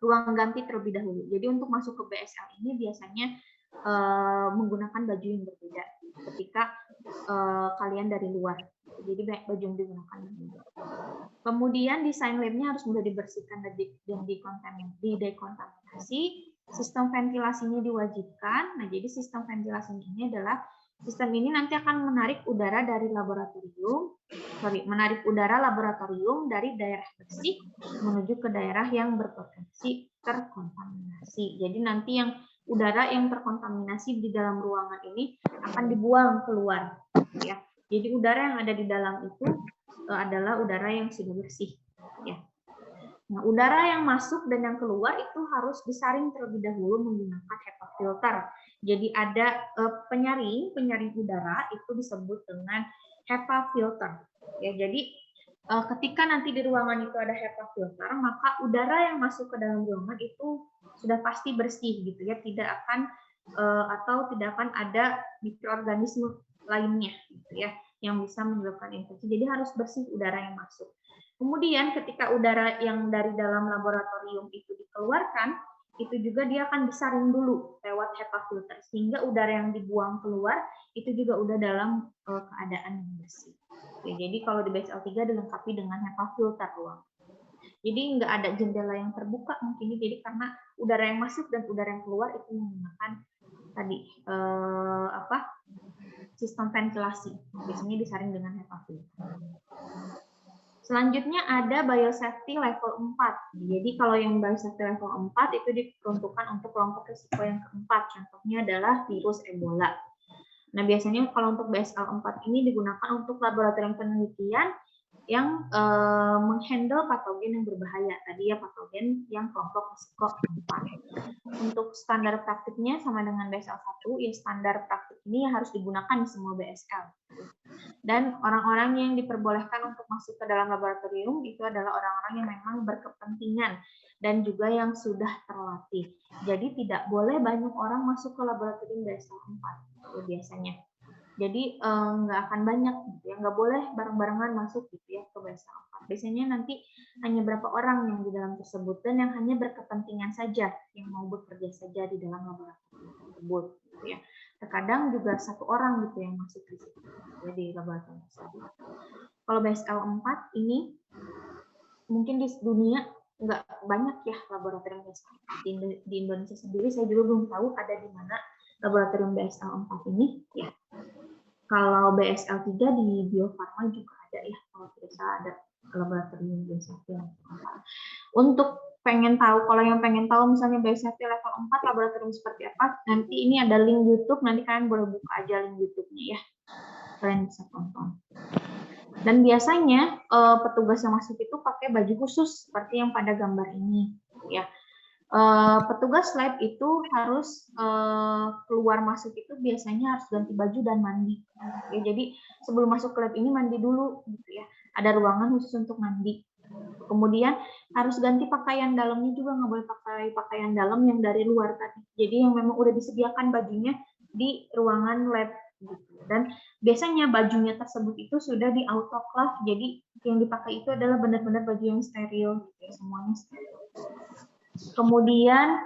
ruang ganti terlebih dahulu. Jadi untuk masuk ke BSL ini biasanya menggunakan baju yang berbeda ketika kalian dari luar. Jadi baju yang digunakan berbeda. Kemudian desain labnya harus mudah dibersihkan dan didekontaminasi. Sistem ventilasinya diwajibkan. Nah, jadi sistem ventilasinya ini adalah sistem ini nanti akan menarik udara dari laboratorium dari daerah bersih menuju ke daerah yang berpotensi terkontaminasi. Jadi nanti yang udara yang terkontaminasi di dalam ruangan ini akan dibuang keluar, ya. Jadi udara yang ada di dalam itu adalah udara yang sudah bersih, ya. Nah, udara yang masuk dan yang keluar itu harus disaring terlebih dahulu menggunakan HEPA filter. Jadi ada penyaring udara itu disebut dengan HEPA filter. Ya, jadi ketika nanti di ruangan itu ada HEPA filter, maka udara yang masuk ke dalam ruangan itu sudah pasti bersih gitu ya, tidak akan ada mikroorganisme lainnya gitu ya yang bisa menyebabkan infeksi. Jadi harus bersih udara yang masuk. Kemudian ketika udara yang dari dalam laboratorium itu dikeluarkan, itu juga dia akan disaring dulu lewat HEPA filter sehingga udara yang dibuang keluar itu juga udah dalam keadaan yang bersih. Oke, jadi kalau di BSL 3 dilengkapi dengan HEPA filter ruang. Jadi nggak ada jendela yang terbuka mungkin, jadi karena udara yang masuk dan udara yang keluar itu menggunakan tadi sistem ventilasi. Biasanya disaring dengan HEPA filter. Selanjutnya ada biosafety level 4. Jadi kalau yang biosafety level 4 itu diperuntukkan untuk kelompok risiko yang keempat. Contohnya adalah virus Ebola. Nah, biasanya kalau untuk BSL 4 ini digunakan untuk laboratorium penelitian yang menghandle patogen yang berbahaya. Tadi ya patogen yang kelompok risiko 4. Untuk standar praktiknya sama dengan BSL 1, ya standar praktik ini harus digunakan di semua BSL. Dan orang-orang yang diperbolehkan untuk masuk ke dalam laboratorium itu adalah orang-orang yang memang berkepentingan dan juga yang sudah terlatih. Jadi tidak boleh banyak orang masuk ke laboratorium BSL 4 biasanya. Jadi nggak akan banyak gitu ya, nggak boleh bareng-barengan masuk gitu ya ke BSL 4. Biasanya nanti hanya berapa orang yang di dalam tersebut dan yang hanya berkepentingan saja yang mau bekerja saja di dalam laboratorium tersebut gitu ya. Terkadang juga 1 orang gitu yang masuk di situ ya, di laboratorium tersebut. Kalau BSL 4 ini mungkin di dunia nggak banyak ya laboratorium BSL 4. Di Indonesia sendiri saya juga belum tahu ada di mana laboratorium BSL 4 ini ya. Kalau BSL 3 di Bio Farma juga ada ya, kalau tidak salah ada laboratorium BSL 4. Untuk kalau yang pengen tahu misalnya BSL level 4 laboratorium seperti apa, nanti ini ada link YouTube, nanti kalian boleh buka aja link YouTube-nya ya. Kalian bisa tonton. Dan biasanya petugas yang masuk itu pakai baju khusus seperti yang pada gambar ini ya. Petugas lab itu harus keluar masuk itu biasanya harus ganti baju dan mandi. Ya, jadi sebelum masuk ke lab ini mandi dulu, gitu ya. Ada ruangan khusus untuk mandi. Kemudian harus ganti pakaian dalamnya juga, nggak boleh pakai pakaian dalam yang dari luar tadi. Jadi yang memang udah disediakan bajunya di ruangan lab. Gitu. Dan biasanya bajunya tersebut itu sudah di autoclave, jadi yang dipakai itu adalah benar-benar baju yang steril, gitu ya, semuanya steril. Kemudian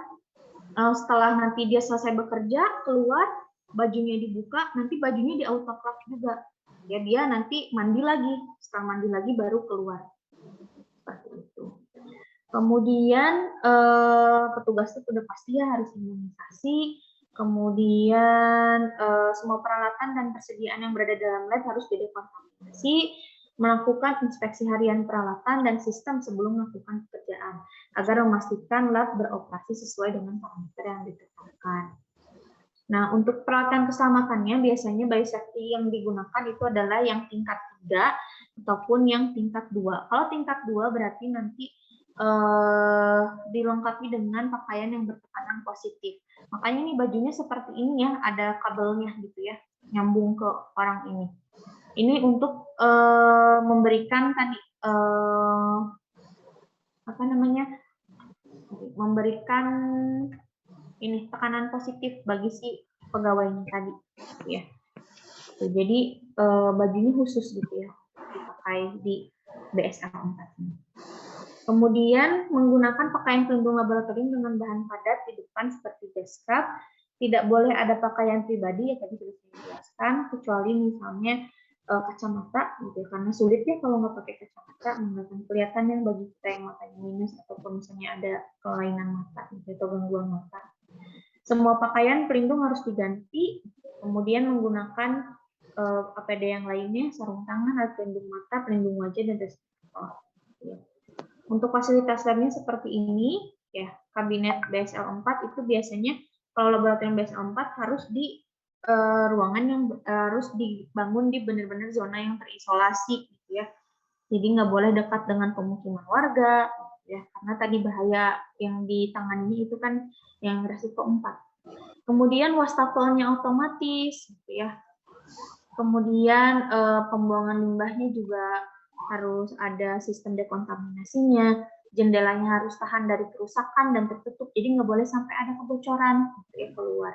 setelah nanti dia selesai bekerja, keluar, bajunya dibuka, nanti bajunya di autoclave juga. Ya, dia nanti mandi lagi, setelah mandi lagi baru keluar. Seperti itu. Kemudian petugas itu sudah pasti ya harus imunisasi. Kemudian semua peralatan dan persediaan yang berada dalam lab harus didekontaminasi, melakukan inspeksi harian peralatan dan sistem sebelum melakukan pekerjaan, agar memastikan lab beroperasi sesuai dengan parameter yang ditetapkan. Nah, untuk peralatan keselamatannya biasanya biosafety yang digunakan itu adalah yang tingkat 3 ataupun yang tingkat 2. Kalau tingkat 2 berarti nanti dilengkapi dengan pakaian yang bertekanan positif. Makanya ini bajunya seperti ini ya, ada kabelnya gitu ya, nyambung ke orang ini. Ini untuk memberikan tadi memberikan ini tekanan positif bagi si pegawainya tadi, ya. Jadi bajunya khusus gitu ya, dipakai di BSL 4 ini. Kemudian menggunakan pakaian pelindung laboratorium dengan bahan padat di depan seperti gas scrub. Tidak boleh ada pakaian pribadi ya tadi sudah saya jelaskan, kecuali misalnya kacamata gitu ya, karena sulit ya kalau nggak pakai kacamata, nggak kelihatan ya bagi kita yang matanya minus ataupun misalnya ada kelainan mata gitu, atau gangguan mata. Semua pakaian pelindung harus diganti, kemudian menggunakan APD yang lainnya, sarung tangan, alat pelindung mata, pelindung wajah, dan respirator. Ya. Untuk fasilitas labnya seperti ini, ya kabinet BSL 4 itu biasanya kalau laboratorium BSL 4 harus di ruangan yang harus dibangun di benar-benar zona yang terisolasi, gitu ya. Jadi nggak boleh dekat dengan pemukiman warga, ya karena tadi bahaya yang ditangani itu kan yang resiko 4. Kemudian wastafelnya otomatis, gitu ya. Kemudian pembuangan limbahnya juga harus ada sistem dekontaminasinya, jendelanya harus tahan dari kerusakan dan tertutup, jadi nggak boleh sampai ada kebocoran gitu ya keluar.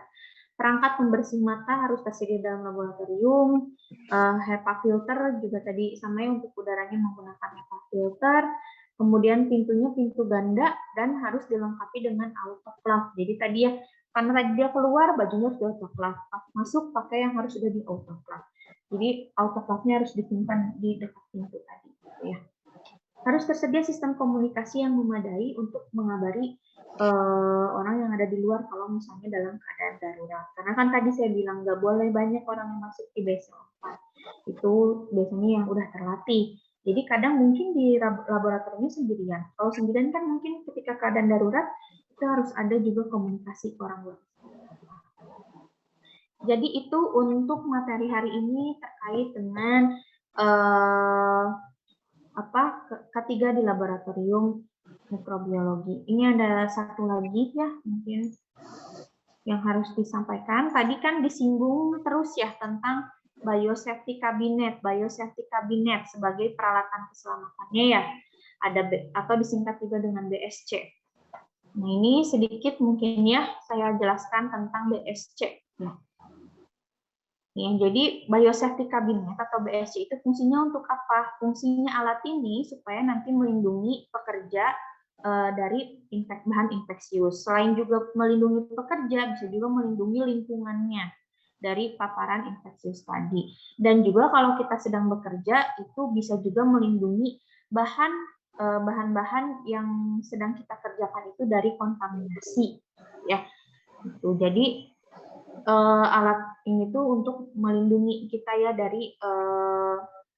Perangkat pembersih mata harus tersedia dalam laboratorium. HEPA filter juga tadi sama ya, untuk udaranya menggunakan HEPA filter. Kemudian pintunya pintu ganda dan harus dilengkapi dengan autoclave. Jadi tadi ya, karena tadi dia keluar bajunya harus di autoclave, masuk pakai yang harus sudah di autoclave. Jadi autoclave-nya harus disimpan di dekat pintu tadi, gitu ya. Harus tersedia sistem komunikasi yang memadai untuk mengabari orang yang ada di luar kalau misalnya dalam keadaan darurat. Karena kan tadi saya bilang nggak boleh banyak orang yang masuk di BSL 4. Itu biasanya yang udah terlatih. Jadi kadang mungkin di laboratoriumnya sendirian. Kalau sendirian kan mungkin ketika keadaan darurat itu harus ada juga komunikasi ke orang luar. Jadi itu untuk materi hari ini terkait dengan K3 di laboratorium mikrobiologi. Ini ada satu lagi ya mungkin yang harus disampaikan. Tadi kan disinggung terus ya tentang biosafety cabinet sebagai peralatan keselamatannya ya. Ada atau disingkat juga dengan BSC. Nah, ini sedikit mungkin ya saya jelaskan tentang BSC. Ya, jadi biosafety cabinet atau BSC itu fungsinya untuk apa? Fungsinya alat ini supaya nanti melindungi pekerja dari bahan infeksius. Selain juga melindungi pekerja, bisa juga melindungi lingkungannya dari paparan infeksius tadi. Dan juga kalau kita sedang bekerja, itu bisa juga melindungi bahan-bahan yang sedang kita kerjakan itu dari kontaminasi. Ya, gitu. Jadi alat ini tuh untuk melindungi kita ya dari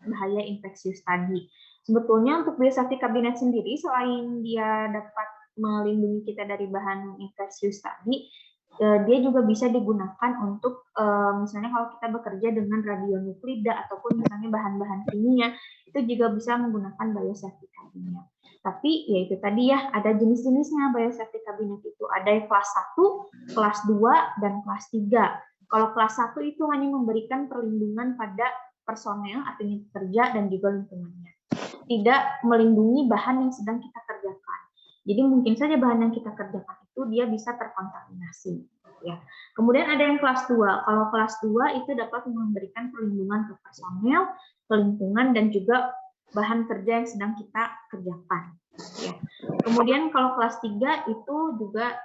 bahaya infeksius tadi. Sebetulnya untuk biosafety cabinet sendiri, selain dia dapat melindungi kita dari bahan infeksius tadi, dia juga bisa digunakan untuk misalnya kalau kita bekerja dengan radionuklida ataupun misalnya bahan-bahan kimia, itu juga bisa menggunakan biosafety cabinet. Tapi ya itu tadi ya, ada jenis-jenisnya biosafety cabinet itu. Ada yang kelas 1, kelas 2, dan kelas 3. Kalau kelas 1 itu hanya memberikan perlindungan pada personel atau pekerja dan juga lingkungannya. Tidak melindungi bahan yang sedang kita kerjakan. Jadi mungkin saja bahan yang kita kerjakan itu dia bisa terkontaminasi. Ya. Kemudian ada yang kelas 2. Kalau kelas 2 itu dapat memberikan perlindungan ke personel, ke lingkungan, dan juga bahan kerja yang sedang kita kerjakan. Ya. Kemudian kalau kelas 3 itu juga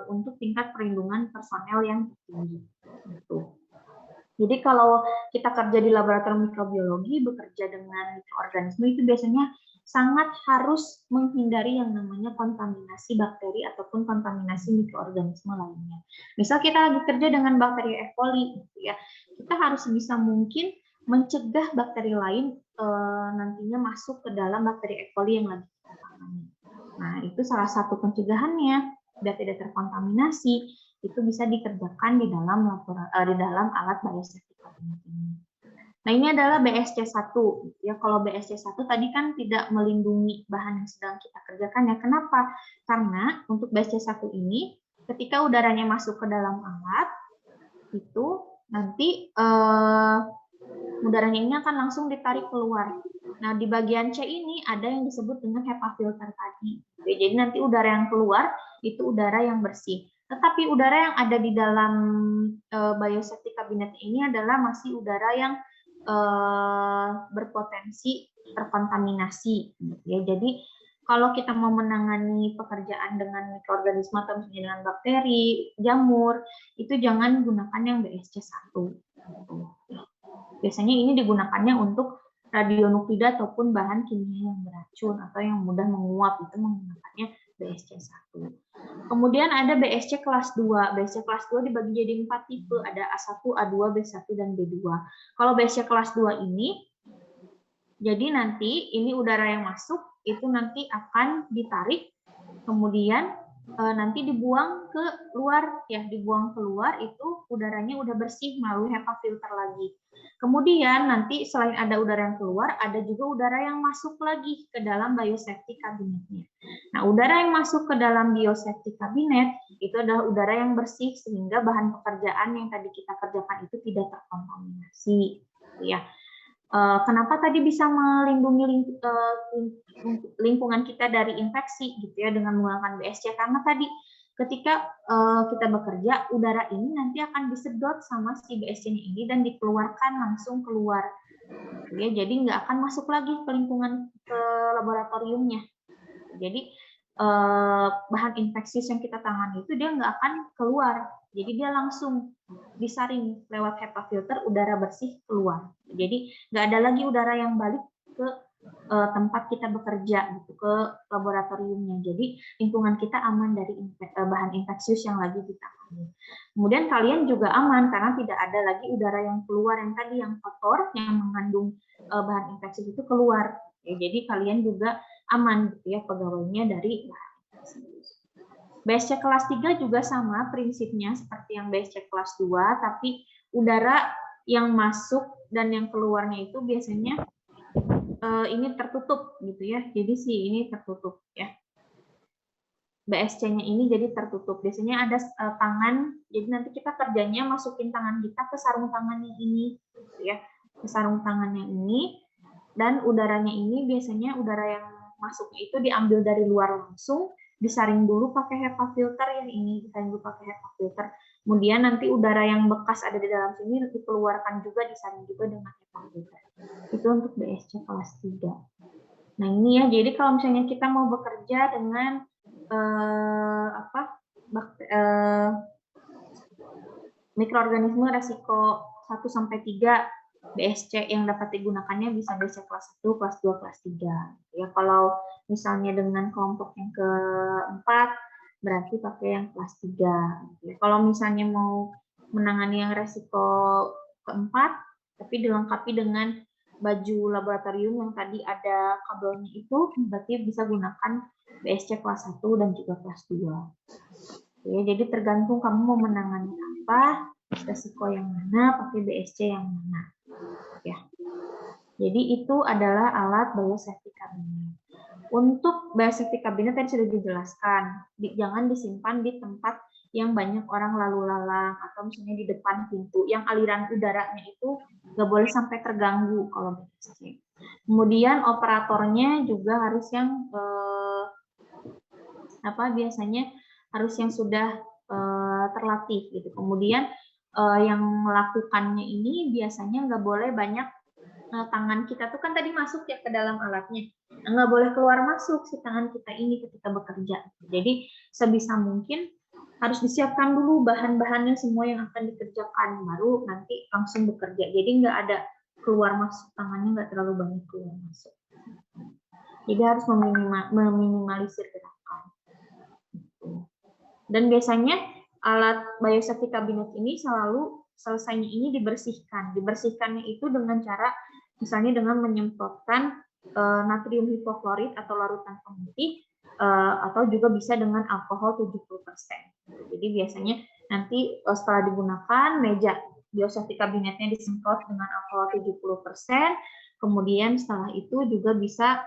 untuk tingkat perlindungan personel yang tinggi. Gitu. Jadi kalau kita kerja di laboratorium mikrobiologi, bekerja dengan mikroorganisme itu biasanya sangat harus menghindari yang namanya kontaminasi bakteri ataupun kontaminasi mikroorganisme lainnya. Misal kita lagi kerja dengan bakteri E. coli, gitu ya, kita harus sebisa mungkin mencegah bakteri lain nantinya masuk ke dalam bakteri E. coli yang lagi kita tangani. Nah, itu salah satu pencegahannya, biar tidak terkontaminasi. Itu bisa dikerjakan di dalam alat biosafety cabinet ini. Nah, ini adalah BSC1. Ya, kalau BSC1 tadi kan tidak melindungi bahan yang sedang kita kerjakan ya. Kenapa? Karena untuk BSC1 ini ketika udaranya masuk ke dalam alat itu nanti udaranya ini akan langsung ditarik keluar. Nah, di bagian C ini ada yang disebut dengan HEPA filter tadi. Jadi nanti udara yang keluar itu udara yang bersih. Tetapi udara yang ada di dalam biosafety cabinet ini adalah masih udara yang berpotensi terkontaminasi. Ya, jadi kalau kita mau menangani pekerjaan dengan mikroorganisme atau misalnya dengan bakteri, jamur, itu jangan gunakan yang BSC1. Biasanya ini digunakannya untuk radionuklida ataupun bahan kimia yang beracun atau yang mudah menguap, itu menggunakannya BSC1. Kemudian ada BSC kelas 2. BSC kelas 2 dibagi jadi 4 tipe, ada A1, A2, B1, dan B2. Kalau BSC kelas 2 ini, jadi nanti ini udara yang masuk, itu nanti akan ditarik, kemudian nanti dibuang ke luar, ya dibuang keluar itu udaranya udah bersih melalui HEPA filter lagi. Kemudian nanti selain ada udara yang keluar, ada juga udara yang masuk lagi ke dalam biosafety cabinetnya. Nah, udara yang masuk ke dalam biosafety cabinet itu adalah udara yang bersih sehingga bahan pekerjaan yang tadi kita kerjakan itu tidak terkontaminasi. Ya. Kenapa tadi bisa melindungi lingkungan kita dari infeksi gitu ya dengan menggunakan BSC? Karena tadi ketika kita bekerja, udara ini nanti akan disedot sama si BSC-nya ini dan dikeluarkan langsung keluar. Ya, jadi nggak akan masuk lagi ke lingkungan ke laboratoriumnya. Jadi bahan infeksius yang kita tangani itu dia nggak akan keluar. Jadi dia langsung disaring lewat HEPA filter, udara bersih keluar. Jadi nggak ada lagi udara yang balik ke tempat kita bekerja, gitu, ke laboratoriumnya. Jadi lingkungan kita aman dari bahan infeksius yang lagi ditangani. Kemudian kalian juga aman karena tidak ada lagi udara yang keluar yang tadi yang kotor, yang mengandung bahan infeksius itu keluar. Ya, jadi kalian juga aman gitu ya pegawainya dari bahan infeksius. BSC kelas 3 juga sama prinsipnya seperti yang BSC kelas 2, tapi udara yang masuk dan yang keluarnya itu biasanya ini tertutup gitu ya. Jadi ini tertutup ya. BSC-nya ini jadi tertutup. Biasanya ada tangan, jadi nanti kita kerjanya masukin tangan kita ke sarung tangan yang ini gitu ya. Ke sarung tangan yang ini, dan udaranya ini biasanya udara yang masuknya itu diambil dari luar langsung, disaring dulu pakai HEPA filter yang ini, disaring dulu pakai HEPA filter. Kemudian nanti udara yang bekas ada di dalam sini dikeluarkan juga, disaring juga dengan HEPA filter. Itu untuk BSC kelas 3. Nah, ini ya, jadi kalau misalnya kita mau bekerja dengan mikroorganisme resiko 1-3, BSC yang dapat digunakannya bisa BSC kelas 1, kelas 2, kelas 3. Ya, kalau misalnya dengan kelompok yang keempat, berarti pakai yang kelas 3. Ya, kalau misalnya mau menangani yang resiko keempat, tapi dilengkapi dengan baju laboratorium yang tadi ada kabelnya itu, berarti bisa gunakan BSC kelas 1 dan juga kelas 2. Ya, jadi tergantung kamu mau menangani apa, resiko yang mana, pakai BSC yang mana. Ya. Jadi itu adalah alat biosafety cabinet. Untuk biosafety cabinet tadi sudah dijelaskan, jangan disimpan di tempat yang banyak orang lalu lalang atau misalnya di depan pintu, yang aliran udaranya itu nggak boleh sampai terganggu kalau BSC. Kemudian operatornya juga harus yang biasanya harus yang sudah terlatih gitu. Kemudian yang melakukannya ini biasanya nggak boleh banyak tangan kita tuh kan tadi masuk ya ke dalam alatnya, nggak boleh keluar masuk si tangan kita ini ketika bekerja. Jadi sebisa mungkin harus disiapkan dulu bahan-bahannya semua yang akan dikerjakan, baru nanti langsung bekerja. Jadi nggak ada keluar masuk tangannya, nggak terlalu banyak keluar masuk. Jadi harus meminimalisir gerakan. Dan biasanya alat biosafety cabinet ini selalu selesainya ini dibersihkan. Dibersihkannya itu dengan cara misalnya dengan menyemprotkan natrium hipoklorit atau larutan pemutih atau juga bisa dengan alkohol 70%. Jadi biasanya nanti setelah digunakan meja biosafety kabinetnya disemprot dengan alkohol 70%, kemudian setelah itu juga bisa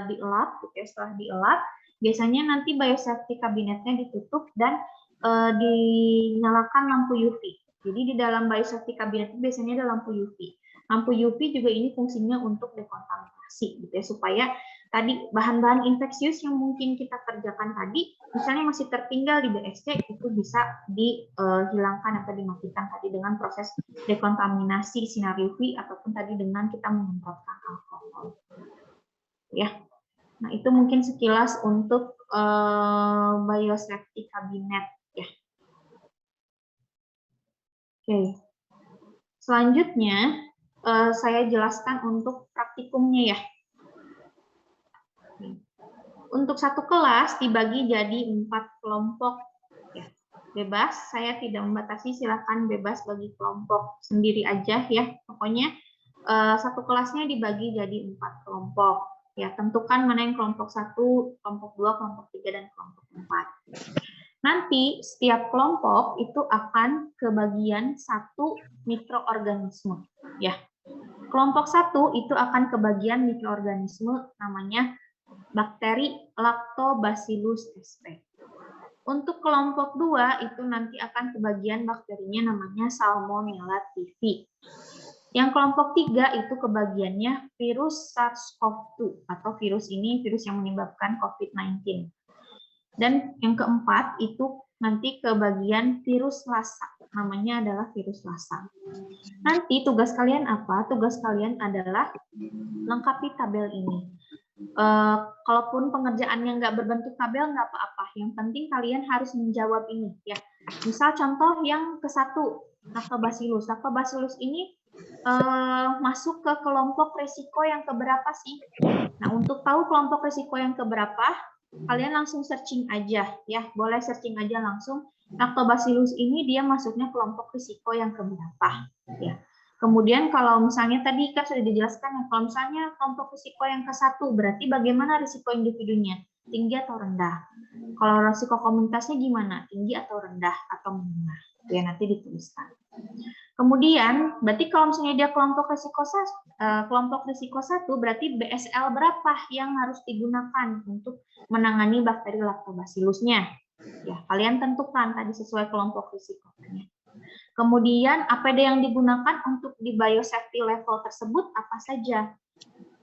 dielap, gitu ya. Setelah dielap, biasanya nanti biosafety kabinetnya ditutup dan dinyalakan lampu UV. Jadi di dalam biosafety kabinet itu biasanya ada lampu UV. Lampu UV juga ini fungsinya untuk dekontaminasi, gitu ya, supaya tadi bahan-bahan infeksius yang mungkin kita kerjakan tadi, misalnya masih tertinggal di BSC, itu bisa dihilangkan atau dimatikan tadi dengan proses dekontaminasi sinar UV ataupun tadi dengan kita menyemprotkan alkohol. Ya, nah itu mungkin sekilas untuk biosafety cabinet ya. Oke, selanjutnya saya jelaskan untuk praktikumnya ya. Untuk satu kelas dibagi jadi 4 kelompok ya. Bebas, saya tidak membatasi, silakan bebas bagi kelompok sendiri aja ya. Pokoknya satu kelasnya dibagi jadi 4 kelompok. Ya, tentukan mana yang kelompok 1, kelompok 2, kelompok 3, dan kelompok 4. Nanti setiap kelompok itu akan kebagian 1 mikroorganisme. Ya, kelompok 1 itu akan kebagian mikroorganisme namanya bakteri Lactobacillus sp. Untuk kelompok 2 itu nanti akan kebagian bakterinya namanya Salmonella typhi. Yang kelompok 3 itu kebagiannya virus SARS-CoV-2 atau virus ini virus yang menyebabkan COVID-19. Dan yang keempat itu nanti kebagian virus Lassa, namanya adalah virus Lassa. Nanti tugas kalian apa? Tugas kalian adalah lengkapi tabel ini. Kalaupun pengerjaannya nggak berbentuk tabel nggak apa-apa. Yang penting kalian harus menjawab ini ya. Misal contoh yang ke-1, Lactobacillus. Lactobacillus ini masuk ke kelompok resiko yang keberapa sih? Nah, untuk tahu kelompok resiko yang keberapa, kalian langsung searching aja ya. Boleh searching aja langsung. Lactobacillus ini dia masuknya kelompok risiko yang keberapa ya. Kemudian kalau misalnya tadi kan sudah dijelaskan ya, kalau misalnya kelompok risiko yang ke-1 berarti bagaimana risiko individunya? Tinggi atau rendah? Kalau risiko komunitasnya gimana? Tinggi atau rendah atau menengah? Ya nanti dituliskan. Kemudian berarti kalau misalnya dia kelompok risiko 1 berarti BSL berapa yang harus digunakan untuk menangani bakteri Lactobacillusnya? Ya, kalian tentukan tadi sesuai kelompok risikonya. Kemudian APD yang digunakan untuk di biosafety level tersebut apa saja?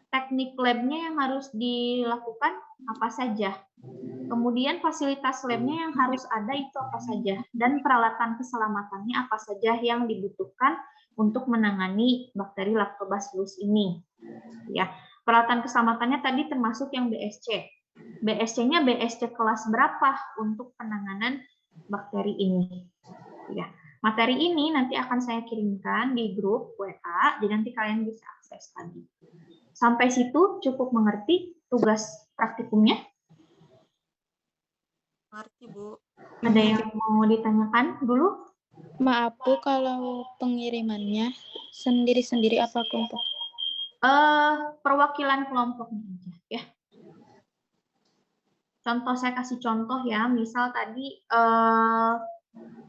Teknik labnya yang harus dilakukan apa saja? Kemudian fasilitas labnya yang harus ada itu apa saja? Dan peralatan keselamatannya apa saja yang dibutuhkan untuk menangani bakteri Lactobacillus ini? Ya, peralatan keselamatannya tadi termasuk yang BSC. BSC-nya BSC kelas berapa untuk penanganan bakteri ini? Ya. Materi ini nanti akan saya kirimkan di grup WA, jadi nanti kalian bisa akses lagi. Sampai situ cukup mengerti tugas praktikumnya? Mengerti, Bu. Ada yang mau ditanyakan dulu? Maaf Bu, kalau pengirimannya sendiri-sendiri apa kelompok? Perwakilan kelompoknya aja ya. Contoh, saya kasih contoh ya, misal tadi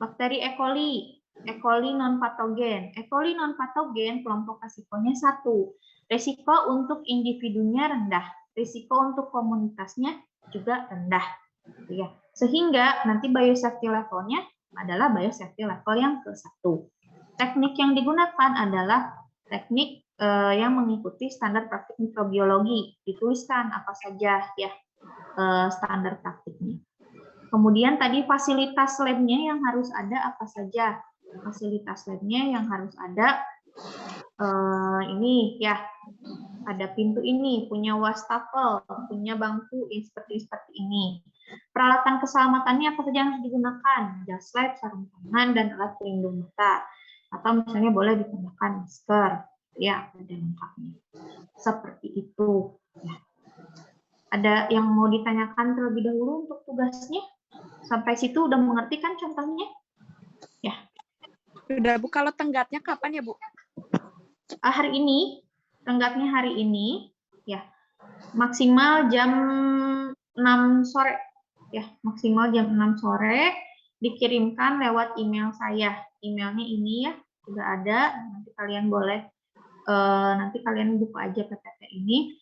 bakteri E. coli non patogen. E. coli non patogen kelompok resikonya 1. Risiko untuk individunya rendah, risiko untuk komunitasnya juga rendah. Gitu ya. Sehingga nanti biosafety levelnya adalah biosafety level yang ke-1. Teknik yang digunakan adalah teknik yang mengikuti standar praktik mikrobiologi. Dituliskan apa saja ya standar praktiknya. Kemudian tadi fasilitas labnya yang harus ada apa saja? Fasilitas labnya yang harus ada ini ya, ada pintu ini, punya wastafel, punya bangku seperti ini. Peralatan keselamatannya apa saja yang harus digunakan? Jas lab, sarung tangan, dan alat pelindung mata. Atau misalnya boleh ditambahkan masker, ya ada lengkapnya. Seperti itu. Ya. Ada yang mau ditanyakan terlebih dahulu untuk tugasnya? Sampai situ udah mengerti kan contohnya? Ya. Sudah Bu, kalau tenggatnya kapan ya Bu? Hari ini, tenggatnya hari ini, ya maksimal jam 6 sore, ya maksimal jam 6 sore dikirimkan lewat email saya. Emailnya ini ya sudah ada. Nanti kalian boleh nanti kalian buka aja PPT ini.